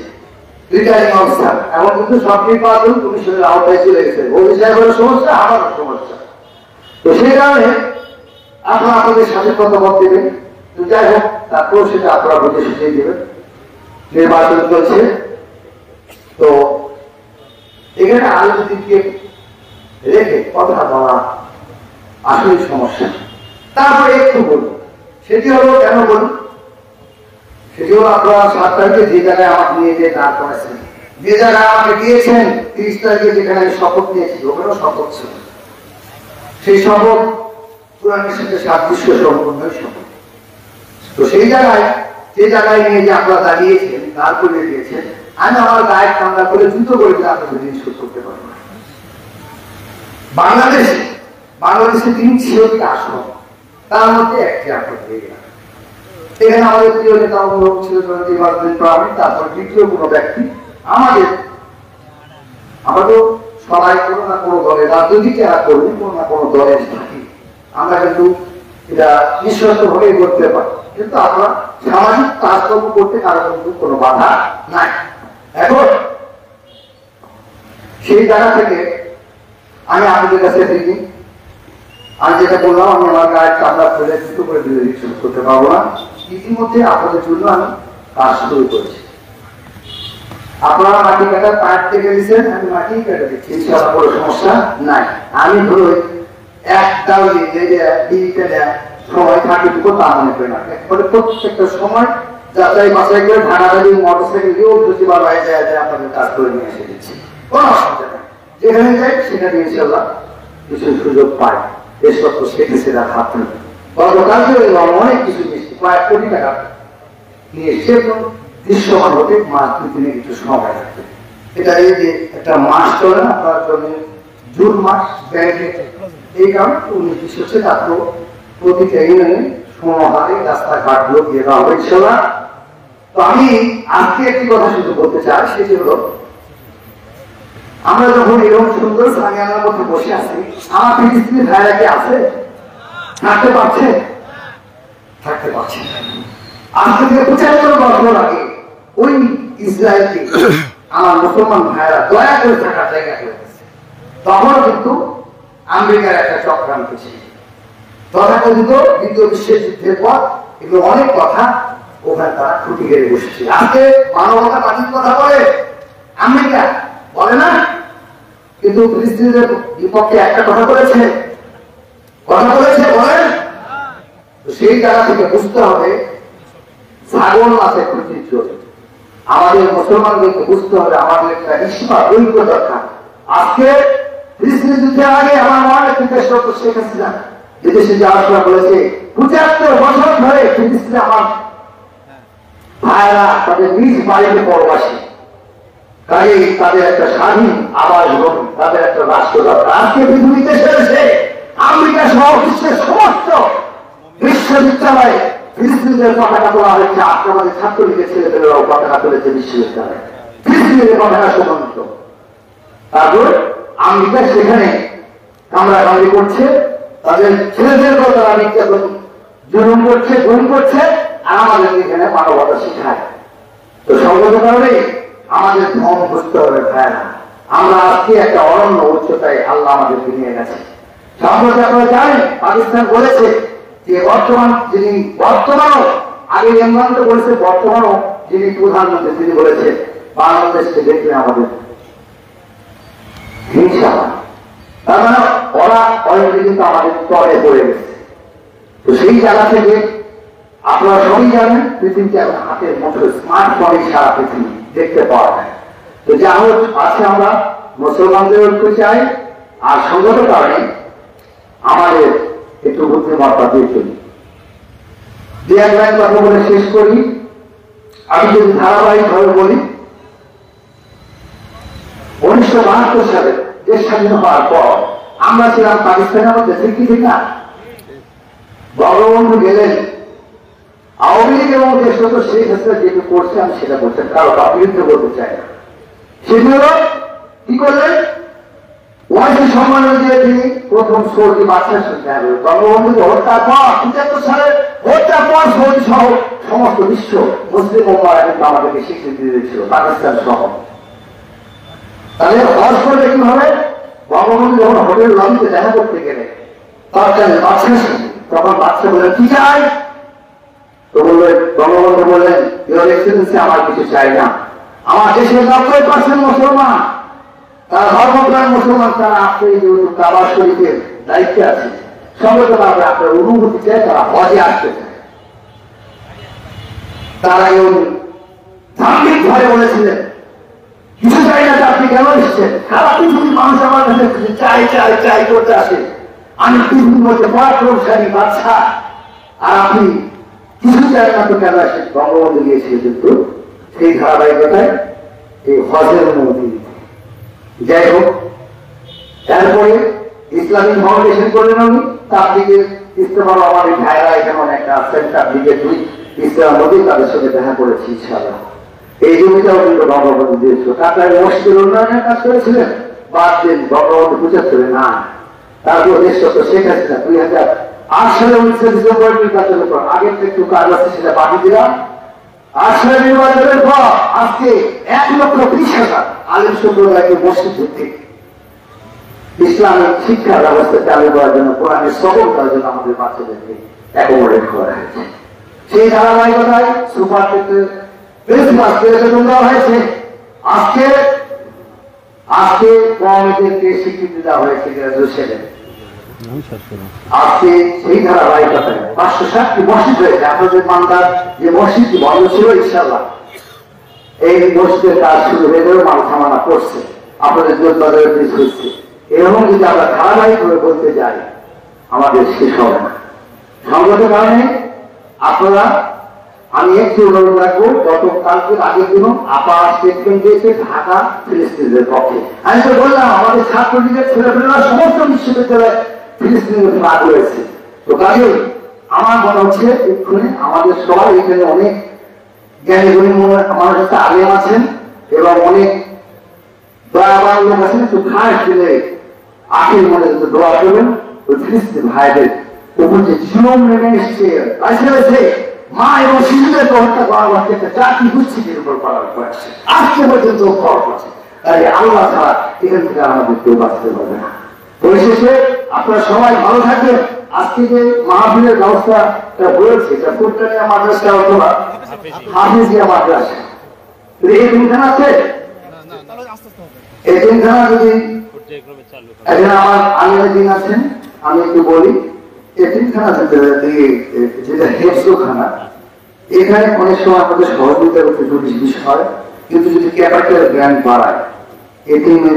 রিটার্নিং অফিসার, এমন কিন্তু সব নির্বাচন কমিশনের আওতায় চলে গেছে, প্রভুজি সাহেবেরও সমস্যা, আমারও সমস্যা। তো সেই কারণে আপনারা আপনাদের সাথে কথা বলতে দেবেন। তো যাই হোক, তারপর সেটা আপনারা বুঝে শিখিয়ে দেবেন। নির্বাচন চলছে, তো এখানে আলোচনাকে রেখে কথা বলা আসলে সমস্যা। তারপরে একটু বলুন, সেটি হলো কেন বলুন, সেটি হলো আপনারা 7 তারিখে যে জায়গায় আমাকে নিয়ে যেয়ে দাঁড় করেছেন, যে জায়গায় আমাকে দিয়েছেন 30 তারিখে যেখানে আমি শপথ নিয়েছি, ওখানেও শপথ ছিল। সেই শপথ কোরআনের সাথে সাদৃশ্য সম্পূর্ণ শপথ। তো সেই জায়গায় যে জায়গায় নিয়ে যে আপনারা দাঁড়িয়েছেন, দাঁড় করিয়ে দিয়েছেন, আমি আমার গায়ে কামড়া করে জুতো করে দিয়ে আপনাদের জিনিস করতে পারবো না। বাংলাদেশে 3 ছিল আসন, তার মধ্যে একটি আটক হয়ে গেল। এখানে আমাদের প্রিয় নেতা অভিভাবক ছিল তারপর দ্বিতীয় কোনো ব্যক্তি আমরা তো সবাই কোনো না কোনো দলের রাজনৈতিক যারা করবেন কোনো না কোনো দলের থাকি, আমরা কিন্তু এটা নিঃশর্ত ভাবেই করতে পারি, কিন্তু আমরা সামাজিক কাজকর্ম করতে কারো কিন্তু কোনো বাধা নাই। এখন সেই জায়গা থেকে আমি আপনাদের কাছে দিই, আমি যেটা বললাম, আমি আমার গায়ে চামড়া ফেলে জুতো করে দিলে রিকশন করতে পারবো না। ইতিমধ্যে আপনাদের জন্য আমি কাজ শুরু করেছি। আপনারা মাটি কাটা পাট থেকে দিচ্ছেন, আমি মাটি কেটে দিচ্ছি, ইনশাআল্লাহ কোনো সমস্যা নাই। আমি ধরো একটাও সময় থাকে দুটো তা মনে করি না, একবারে প্রত্যেকটা সময় যাচাই বাছাই করে ঢাকা মোটরসাইকেল দিয়েও যদি বা বাইরে যায় আপনাদের কাজ করে নিয়ে এসে দিচ্ছি। কোনো অসুবিধা নেই, যেখানে যাই সেখানে ইনশাল্লাহ কিছু সুযোগ পাই। দেশপত্র শিখেছে তার হাত নেই, গতকালকে অনেক কিছু মিষ্টি প্রায় কোটি টাকা নিয়ে সে দৃশ্যমান হতে মাস 2-3 কিছু সময় লাগবে। এটা এই যে একটা মাস চলে না আপনার জন্য, জুন মাস ব্যাংকে, এই কারণে 29 হচ্ছে তারপর প্রতিটা ইউনিয়নে সমহারে রাস্তাঘাটগুলো দিয়ে দেওয়া হয়েছিল না। তো আমি আজকে একটি কথা শুধু বলতে চাই, সেটি হলো আমরা যখন এরকম সুন্দর সামিয়ানার মধ্যে বসে আছি, আমার ফিলিস্তিনি ভাইরা কি আছে? থাকতে পারছে? থাকতে পারছে। আজ থেকে 75 বছর আগে ওই ইসরায়েলকে আমার মুসলমান ভাইরা দয়া করে থাকার জায়গা করে দিচ্ছে। তখন কিন্তু আমেরিকার একটা চক্রান্ত ছিল, তথাকথিত দ্বিতীয় বিশ্বযুদ্ধের পর এগুলো অনেক কথা ওখানে তারা খুঁটি গেড়ে বসেছে। আজকে মানবতা পার্টির কথা বলে আমেরিকা, বলে না, কিন্তু ফিলিস্তিনিদের বিপক্ষে একটা কথা বলেছে, বলেন। সেই জায়গা থেকে বুঝতে হবে ছাগল আছে ক্ষতির জন্য। আমাদের মুসলমানদেরকে বুঝতে হবে আমাদের একটা ইস্পাত ঐক্য দরকার। আজকে ফিলিস্তিনি যুদ্ধের আগে আমার মনে একটি দেশরত্ন শেখ হাসিনা বিদেশে যাওয়ার সময় বলেছে 75 বছর ধরে ফিলিস্তিনে আমার ভাইরা তাদের নিজ বাড়িতে পরবাসী, তাই তাদের একটা স্বাধীন আবাস গ্রহণ, তাদের একটা রাষ্ট্র দরকার। আজকে পৃথিবীতে সেরেছে আমেরিকা সহ বিশ্বের সমস্ত বিশ্ববিদ্যালয়ে ফিলিস্তিনিদের পতাকা তোলা হয়েছে। আমাদের ছাত্রলীগের ছেলেপেলেরাও পতাকা তুলেছে বিশ্ববিদ্যালয়ে, ফিলিস্তিনের পতাকা সমন্বিত। তারপর আমেরিকা সেখানে কামড়াকামড়ি করছে, তাদের ছেলেদেরকেও তারা নির্যাতন জুলুম করছে, গুম করছে, আর আমাদের এখানে মানবতা শিখায়। তো সঙ্গত কারণে আমাদের ধর্ম বুঝতে হবে ভাইরা, আমরা আজকে একটা অরণ্য উচ্চতায় আল্লাহ আমাদেরকে নিয়ে গেছে। সম্প্রতি আপনারা জানেন পাকিস্তান বলেছে যে বর্তমানও আগে ইমরান তো বলেছে, বর্তমানও যিনি প্রধানমন্ত্রী তিনি বলেছেন বাংলাদেশকে দেখলে আমাদের হিংসা। তার মানে ওরা অলরেডি কিন্তু আমাদের তরে পড়ে গেছে। তো সেই জায়গা থেকে আপনারা সবই জানেন পৃথিবীতে এখন হাতের মধ্যে স্মার্টফোনে সারা পৃথিবী দেখতে পাওয়া যায়। তো যা হোক আছে আমরা মুসলমানদের ঐক্য চাই, আর সঙ্গত কারণে আমাদের একটু বুদ্ধিমত্তা দিয়ে চলি। দু এক লাইন কথা বলে শেষ করি। আমি যদি ধারাবাহিকভাবে বলি, 1972 সালে দেশ স্বাধীন হওয়ার পর আমরা ছিলাম পাকিস্তানের মধ্যে, ঠিক কি ঠিক না? বঙ্গবন্ধু গেলেন, আওয়ামী লীগ এবং দেশগত শেখ হাসিনা যেটা করছে আমি সেটা বলছেন, কারো বিরুদ্ধে বলতে চাই না। সেগুলো কি করলেন? ওয়াইসি সম্মানের দিয়ে তিনি প্রথম সৌদি বাদশার সঙ্গে দেখা করলেন। বঙ্গবন্ধুকে হত্যার পর 75 সালে হত্যার পর সৌদি সহ সমস্ত বিশ্ব মুসলিম উম্মাহরা কিন্তু আমাদেরকে স্বীকৃতি দিয়েছিল, পাকিস্তান সহ। তাহলে হজ করবে কিভাবে? বঙ্গবন্ধু যখন হোটেল লবিতে দেখা করতে গেলে তরকারি বাদশার সঙ্গে, তখন বাদশা বললেন কি চাই? তো বললেন, বঙ্গবন্ধু বললেন ইওর এক্সেলেন্সি আমার কিছু চাই না, আমার দেশের 90% মুসলমান, তারা ধর্মপ্রাণ মুসলমান, তারা আপনি যেহেতু কাবা শরীফের দায়িত্বে আছে, সঙ্গে তো আপনার অনুভূতি চায়, তারা হজে আসতে চায়। তারা ধার্মিক ভাবে বলেছিলেন কিছু চাই না, আপনি কেন এসছেন? সারা পৃথিবীর মানুষ আমার কাছে চাই চাই চাই করতে আসে, আমি পৃথিবীর মধ্যে পরাক্রমশালী বাদশা, আর আপনি কিছু চাই না তো কেন আসেন? বঙ্গবন্ধু গিয়েছিল কিন্তু সেই ধারাবাহিকতায় এই হজের অনুমতি দিতে। যাই হোক, তারপরে ইসলামিক ফাউন্ডেশন করলেন উনি, তাবলিগের ইস্তেমার আমাদের ভাইরা এখানে অনেকটা আছেন, তাবলিগের 2 ইসলাম নদী তাদের সঙ্গে দেখা করেছি ইনশাআল্লাহ। এই জমিটাও কিন্তু বঙ্গবন্ধু দিয়েছিল। কাতারে মসজিদের উন্নয়নের কাজ করেছিলেন, বাদ দিন বঙ্গবন্ধু 75 না। তারপর দেশগত শেখ হাসিনা 2008 সালে 19 ডিসেম্বর নির্বাচনের পর, আগের একটু কাজ আছে সেটা বাকি দিলাম। 8 সালে নির্বাচনের পর আজকে 1,20,000 আলেম সম্প্রদায়কে মসজিদ ভিত্তিক ইসলামিক শিক্ষা ব্যবস্থা চালু করার জন্য, কোরআনের শ্রবণ করার জন্য আমাদের বাচ্চাদেরকে অ্যাকোমোডেট করা হয়েছে। সেই ধারাবাহিকতায় সুপার বেতন দেওয়া হয়েছে। আজকে কমিটিকে স্বীকৃতি দেওয়া হয়েছে গ্রাজুয়েশনে। আজকে সেই ধারাবাহিকতায় 560টি মসজিদ হয়েছে। আপনাদের মানদার যে মসজিদটি বন্ধ ছিল, ইনশাআল্লাহ এই মসজিদের কাজ শুরু হয়ে গেলেও মাল থামানা করছে। আপনাদের যোদ্ধাদের পিস হচ্ছে। এরকম যদি আমরা ধারাবাহিকভাবে করতে যাই আমাদের শেষ হবে না। সংগঠনের কারণে আপনারা, আমি একটু অনুরোধ রাখবো, গতকালকে আগের দিন আপা স্টেটমেন্ট দিয়েছে ঢাকা ফিলিস্তিনের পক্ষে। আমি তো বললাম আমাদের ছাত্রলীগের ছেলেপেলেরা সমস্ত বিশ্ববিদ্যালয়ে ফিলিস্তিনের ভাগ রয়েছে। তো কাজে আমার মনে হচ্ছে এক্ষুনি আমাদের সবাই এখানে অনেক জ্ঞানী গুণী মানুষ একটা আলেম আছেন এবং অনেক দয়াবান লোক আছেন। তো খাস দিলে আখের মনে দোয়া করবেন ওই ফিলিস্তিন ভাইদের উপর যে জুলুম নেমে এসছে, মা এবং শিশুদেরকে হত্যা করা হচ্ছে, একটা জাতি দুচ্ছিদের উপর করার হয়েছে, আজকে পর্যন্ত খরচ আছে। তাই আল্লাহ ছাড়া এখান থেকে আমাদের কেউ বাঁচতে পারবে না। পরিশেষে আপনারা সবাই ভালো থাকবেন। আজকে যে মাহফিলের ব্যবস্থা হয়েছে এটা ফুটকানিয়া মাদ্রাসা অথবা হাফিজিয়া মাদ্রাসা, এই তিনখানা আছে। এই তিনখানা যদি এখানে আমার আলিমুদ্দিন আছেন, আমি একটু বলি, এই তিনখানা যেটা হেফজোখানা, এখানে অনেক সময় আমাদের সহযোগিতা করতে একটু বিষয়, কিন্তু যদি ক্যাপিটাল গ্র্যান্ড বাড়ায় এটিএমে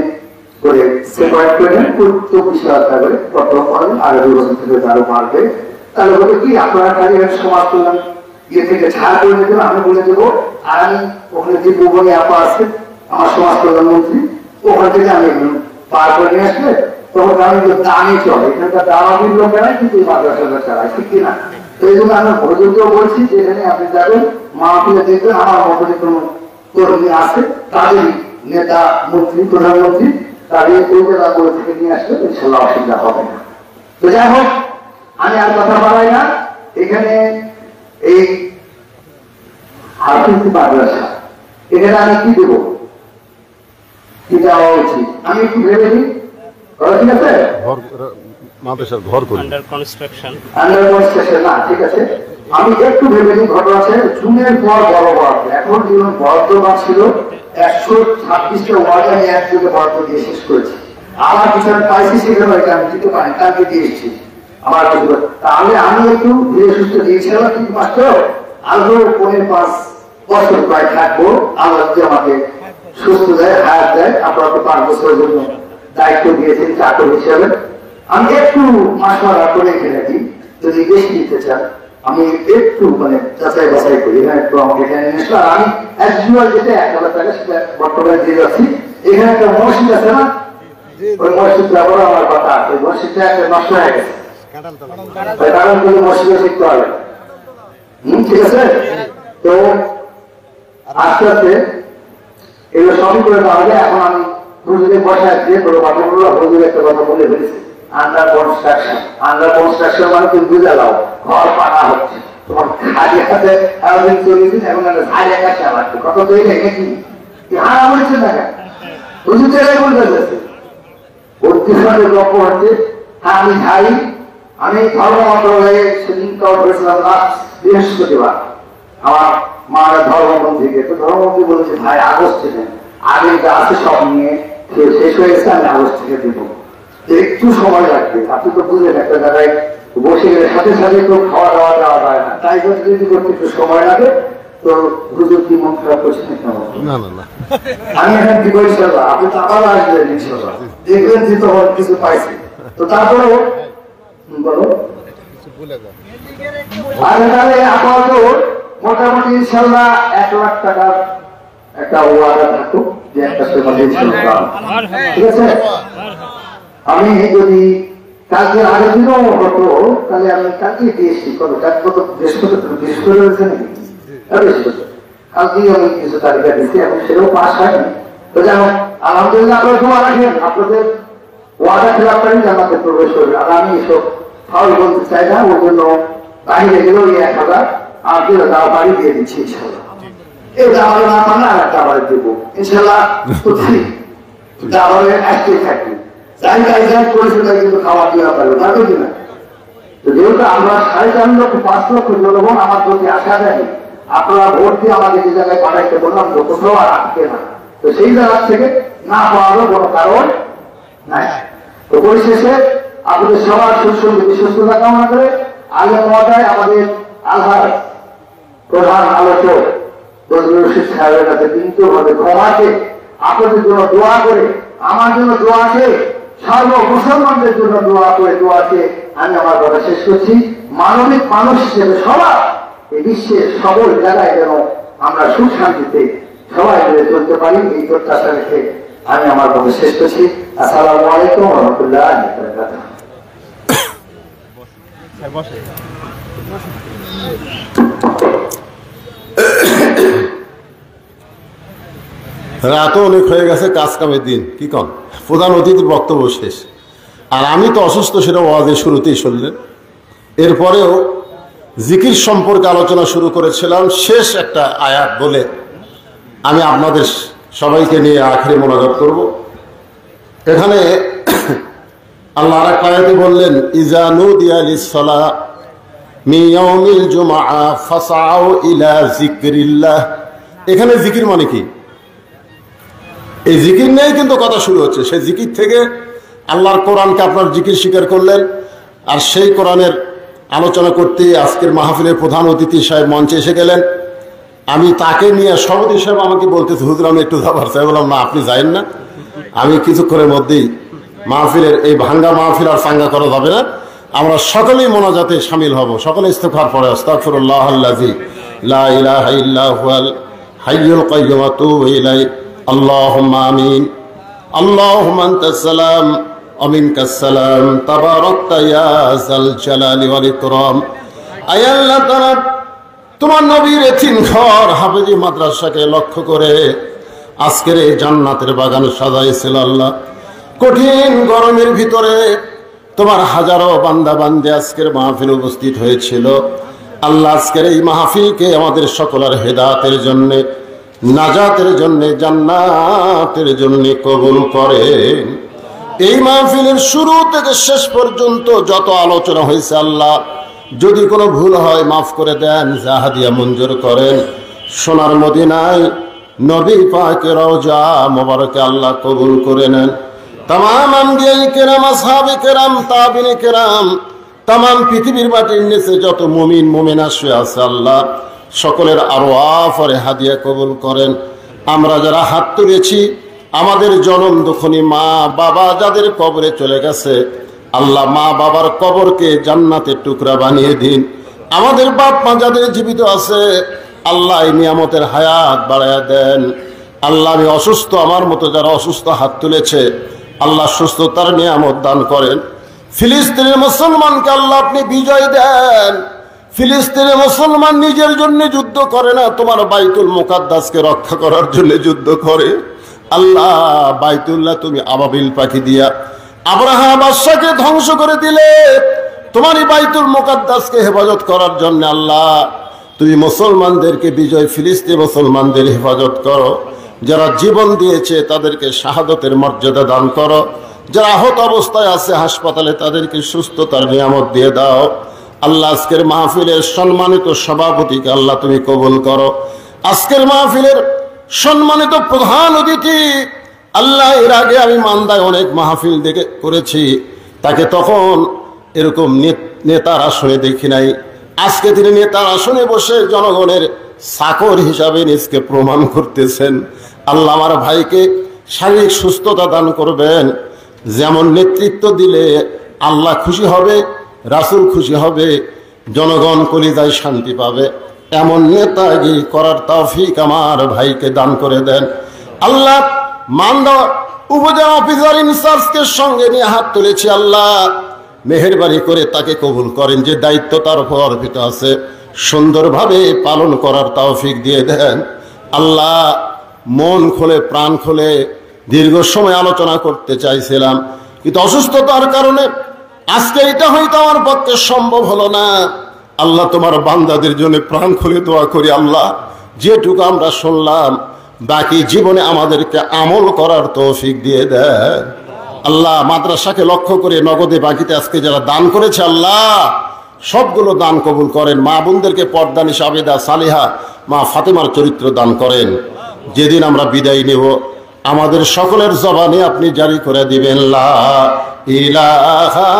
করে সেপারেট করে নেন 24,000 টাকা করে প্রথম করেন, আর 2 বছর থেকে আরো বাড়বে। তাহলে বলে কি আপনারা খালি সমাজ কল্যাণ ইয়ে থেকে ছাড় করে নেবেন, আমি বলে দেবো। আর আমি ওখানে যে ভুবনী আপা আছে আমার সমাজ কল্যাণ মন্ত্রী, ওখান থেকে আমি পার করে নিয়ে আসলে তখন আমি দামে চলে, এখানকার দামাবির লোকেরা কিন্তু এই মাদ্রাসাটা চালায়, ঠিক কিনা? তো এই জন্য আমি হজুরকেও বলছি যে এখানে আপনি যাবেন মাহফিলে দেখবেন আমার মতো যে কোনো কর্মী আছে, তাদের নেতা মন্ত্রী প্রধানমন্ত্রী তাদের কলকাতা করে থেকে নিয়ে আসলে ইনশাল্লাহ অসুবিধা হবে না। তো যাই হোক, আমি আর কথা বাড়াই না। এখানে এই হাফিজি মাদ্রাসা, এখানে আমি কি দেবো, কি দেওয়া উচিত আমি একটু ভেবে নিই। ঠিক আছে, মাদ্রাসার ঘর করি আন্ডার কনস্ট্রাকশন না, ঠিক আছে। আমি একটু ভেবে নিই। ঘটনা আছে জুনের পর বড় বরাদ্দ, এখন যেমন বরাদ্দ না ছিল 126টা ওয়ার্ড আমি একযোগে বরাদ্দ দিয়ে শেষ করেছি। আমার কিছু পাইছি সেখানে আমি দিতে পারি, তাকে দিয়ে এসেছি আমার কিছু। তাহলে আমি একটু ধীরে সুস্থ দিয়েছিলাম, কিন্তু মাত্র আরো 5 বছর প্রায় থাকবো। আল্লাহ যদি আমাকে সুস্থ দেয়, হায়াত দেয়, আপনারা তো 5 বছরের জন্য দায়িত্ব দিয়েছেন চাকর হিসাবে। আমি একটু মাসমারা করে রেখে রাখি, যদি বেশি দিতে চান আমি একটু মানে যাচাই বাছাই করি, এখানে একটু আমাকে এখানে নিয়ে আসলো। আর আমি অ্যাজুয়াল যেটা 1,000 টাকা সেটা বর্তমানে দিয়ে যাচ্ছি। এখানে একটা মসজিদ আছে না, ওই মসজিদটা বড় আমার কথা আছে, ওই মসজিদটা একটা নষ্ট হয়ে গেছে, কারণ কোনো মসজিদে শিখতে হবে। ঠিক আছে, তো আস্তে আস্তে এগুলো সবই করে দেওয়া হবে। এখন আমি হুজুরে বসায় দিয়ে বড় কথা বললো, হুজুর একটা কথা বলে ফেলেছি, আন্ডার কনস্ট্রাকশন। আন্ডার কনস্ট্রাকশন মানে তুমি বুঝে দাও ঘর পাকা হচ্ছে, তোমার খালি হাতে এতদিন চলে দিন, এখন ঝাড়ি একা চালাচ্ছে, কত তৈরি নাকি হারা বলছে না, হুজুর জায়গায় বলতে যাচ্ছে। বুদ্ধিমানের গল্প হচ্ছে, হ্যাঁ আমি ঝাড়ি, আমি ধর্ম মন্ত্রণালয়ে সেদিন করেছিলাম বৃহস্পতিবার, আমার মারা ধর্মমন্ত্রীকে, তো ধর্মমন্ত্রী বলেছে ভাই আগস্ট থেকে আগে যা আছে সব নিয়ে শেষ হয়ে গেছে, আমি আগস্ট থেকে দেবো, একটু সময় লাগবে। আপনি তো বুঝলেন একটা জায়গায় বসে গেলে সাথে সাথে তো খাওয়া দাওয়া দেওয়া যায় না, তাই যদি করতে একটু সময় লাগে। তো হুজুর কি মন খারাপ করছেন? না না না, আমি এখন কি বলছি, আপনি তো আবার আসবেন ইনশাল্লাহ, দেখবেন যে তখন কিছু পাইছি। তো তারপরেও বলো আগে তাহলে আপাতত মোটামুটি ইনশাল্লাহ 1 লাখ টাকার একটা ওয়াদা থাকুক যে একটা সময় ইনশাল্লাহ, ঠিক আছে। আমি যদি কালকে আগের দিনও হতো তাহলে আমি কালকে দিয়েছি, কত বৃহস্পতি রয়েছে নাকি, কালকেই আমি কিছু তালিকা দিচ্ছি, এখন সেটাও পাস হয়নি। তো যেন আলহামদুলিল্লাহ আপনারা দোয়া রাখেন, আপনাদের ওয়াদা খেলাপকারী জানাতে প্রবেশ করবে। আর আমি এসব ফাউল বলতে চাই না, ওর জন্য বাহিরে গেলেও 1,000 আর 2,000 বাড়ি দিয়ে দিচ্ছি ইনশাল্লাহ। এই দাবারে না পারলে আর একটা বাড়ি দেবো ইনশাল্লাহ, দাবারে আসতে থাকবে। যাই যাই যাই করেছে তাই কিন্তু খাওয়া দেওয়া পারবে, পারবে কিনা? যেহেতু আমরা 4.5 লক্ষ 5 লক্ষ জনগণ আমার প্রতি আশা দেয়, আপনারা ভোট দিয়ে আমাকে যে জায়গায় পাঠাইতে বললাম কোথাও আর আটকে না, তো সেই জায়গা থেকে না পাওয়ারও কোনো কারণ নাই। তো পরিশেষে আপনাদের সবার সুস্থতা কামনা করে আলেম মহোদয় আমাদের আলহার প্রধান আলোচক বজলুর রশিদ সাহেবের কাছে বিনীতভাবে ক্ষমাকে আপনাদের জন্য দোয়া করে আমার জন্য দোয়া আছে, সর্ব মুসলমানদের জন্য দোয়া করে দোয়া আছে। আমি আমার কথা শেষ করছি। মানবিক মানুষ হিসেবে সবাই এই বিশ্বের সকল জায়গায় যেন আমরা সুখ শান্তিতে সবাই মিলে চলতে পারি, এই প্রত্যাশা রেখে আমি আমার কথা শেষ করছি। আসসালামু আলাইকুম ওয়া রাহমাতুল্লাহি ওয়া বারাকাতুহু। রাতও অনেক হয়ে গেছে, কাজ কামের দিন, কি কম প্রধান অতিথির বক্তব্য শেষ। আর আমি তো অসুস্থ, সেটা ওয়াজের শুরুতেই শুনলেন। এরপরেও জিকির সম্পর্কে আলোচনা শুরু করেছিলাম, শেষ একটা আয়াত বলে আমি আপনাদের সবাইকে নিয়ে আখেরে মোনাজাত করব। এখানে আল্লাহ আর একটা আয়াতে বললেন, ইজা নুদিয়া লিস-সালাহ মিন ইয়াউমিল জুমআহ ফাসআউ ইলা যিকরিল্লাহ। এখানে জিকির মানে কি? এই জিকির নিয়েই কিন্তু কথা শুরু হচ্ছে। সেই জিকির থেকে আল্লাহর কোরআনকে আপনার জিকির স্বীকার করলেন। আর সেই কোরআনের আলোচনা করতে আজকের মাহফিলের প্রধান অতিথি সাহেব মঞ্চে এসে গেলেন। আমি তাকে নিয়ে সভাপতি সাহেব আমাকে বলতেছে, হুজুর আমি একটু যাবার চাই। বললাম না, আপনি যাইন না, আমি কিছুক্ষণের মধ্যেই মাহফিলের এই ভাঙ্গা মাহফিল আর চাঙ্গা করা যাবে না। আমরা সকলেই মোনাজাতে শামিল হব। সকলে ইস্তেগফার পড়ে, আস্তাগফিরুল্লাহাল্লাযী লা ইলাহা ইল্লা হুয়াল হাইয়ুল কাইয়্যুম ওয়া আতুবু ইলাইহি। আল্লাহুম্মা আমিন। আল্লাহুম্মা আনতাস সালাম ওয়া মিনকাস সালাম, তাবারাকতা ইয়া যাল জালালি ওয়াল ইকরাম। আয় আল্লাহ তাআলা, তোমার নবীর এতিম ঘর হাফেজি মাদ্রাসাকে লক্ষ্য করে আজকের এই জান্নাতের বাগান সাজাইছিল আল্লাহ। কঠিন গরমের ভিতরে তোমার হাজারো বান্দা বান্দে আজকের মাহফিল উপস্থিত হয়েছিল আল্লাহ। আজকের এই মাহফিলকে আমাদের সকলের হেদায়েতের জন্য, নাজাতের জন্য, জান্নাতের জন্য কবুল করেন। এই মাহফিলের শুরু থেকে শেষ পর্যন্ত যত আলোচনা হয়েছে আল্লাহ, যদি কোনো ভুল হয় মাফ করে দেন, জাহাদিয়া মঞ্জুর করেন। সোনার মদিনায় নবী পাকের রওজা মোবারকে আল্লাহ কবুল করে নেন। তামাম আম্বিয়ায়ে কেরাম, আসহাবে কেরাম, তাবিঈনে কেরাম, তামাম পৃথিবীর মাটির নিচে যত মুমিন মুমিনা শুয়ে আছে আল্লাহ, সকলের আরওয়াহ আর হাদিয়া কবুল করেন। আমরা যারা হাত তুলেছি, আমাদের জনম দুঃখনী মা বাবা যাদের কবরে চলে গেছে আল্লাহ, মা বাবার কবরকে জান্নাতের টুকরা বানিয়ে দিন। আমাদের বাপ মা যাদের জীবিত আছে আল্লাহ, এই নিয়ামতের হায়াত বাড়ায়া দেন। আল্লাহ, আমি অসুস্থ, আমার মতো যারা অসুস্থ হাত তুলেছে আল্লাহ সুস্থতার নিয়ামত দান করেন। ফিলিস্তিনের মুসলমানকে আল্লাহ আপনি বিজয় দেন। ফিলিস্তিনের মুসলমান নিজের জন্য যুদ্ধ করে না, তোমার বাইতুল মুকাদ্দাসকে রক্ষা করার জন্য যুদ্ধ করে। আল্লাহ, বাইতুল্লাহ তুমি আবাবিল পাখি দিয়া আব্রাহা বাদশাকে ধ্বংস করে দিলে, তোমারই বাইতুল মুকাদ্দাসকে হেফাজত করার জন্য আল্লাহ তুমি মুসলমানদেরকে বিজয়, ফিলিস্তিন মুসলমানদের হেফাজত করো। যারা জীবন দিয়েছে তাদেরকে শাহাদতের মর্যাদা দান করো। যারা আহত অবস্থায় আছে হাসপাতালে তাদেরকে সুস্থতার নিয়ামত দিয়ে দাও। আল্লাহ, আজকের মাহফিলের সম্মানিত সভাপতিকে আল্লাহ তুমি কবুল করো। আজকের মাহফিলের সম্মানিত প্রধান অতিথি আল্লাহ, এর আগে আমি মান্দায় অনেক মাহফিল দেখে করেছি, তাকে তখন এরকম নেতার আসনে দেখি নাই। আজকে তিনি নেতার আসনে বসে জনগণের চাকর হিসাবে নিজকে প্রমাণ করতেছেন। আল্লাহ, আমার ভাইকে শারীরিক সুস্থতা দান করবেন। যেমন নেতৃত্ব দিলে আল্লাহ খুশি হবে, রাসূল খুশি হবে, জনগণ কলিজায় শান্তি পাবে, এমন নেতাগিরি করার তৌফিক আমার ভাইকে দান করে দেন। আল্লাহ, মান্দা উপজেলা অফিসার ইনচার্জকে সঙ্গে নিয়ে হাত তুলেছি আল্লাহ, মেহেরবানি করে তাকে কবুল করেন। যে দায়িত্ব তার উপর অর্পিত আছে সুন্দরভাবে পালন করার তৌফিক দিয়ে দেন। আল্লাহ, মন খুলে প্রাণ খুলে দীর্ঘ সময় আলোচনা করতে চাইছিলাম, কিন্তু অসুস্থতার কারণে আজকে এটা হয়তো আমার পক্ষে সম্ভব হলো না। আল্লাহ, তোমার বান্দাদের জন্য প্রাণ খুলে দোয়া করি আল্লাহ, যেটুকু আমরা শুনলাম বাকি জীবনে আমাদেরকে আমল করার তৌফিক দিয়ে দেন। আল্লাহ, মাদ্রাসাকে লক্ষ্য করে নগদে বাকিতে আজকে যারা দান করেছে আল্লাহ সবগুলো দান কবুল করেন। মা বোনদেরকে পর্দানিশা সাবেদা সালিহা মা ফাতেমার চরিত্র দান করেন। যেদিন আমরা বিদায় নেব আমাদের সকলের জবানে আপনি জারি করে দিবেন, লা ইলাহা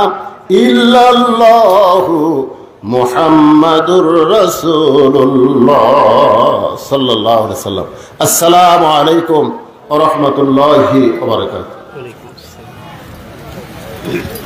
ইল্লাল্লাহু মুহাম্মাদুর রাসূলুল্লাহ সাল্লাল্লাহু আলাইহি ওয়াসাল্লাম। আসসালামু আলাইকুম ওয়া রাহমাতুল্লাহি ওয়া বারাকাতুহু। জি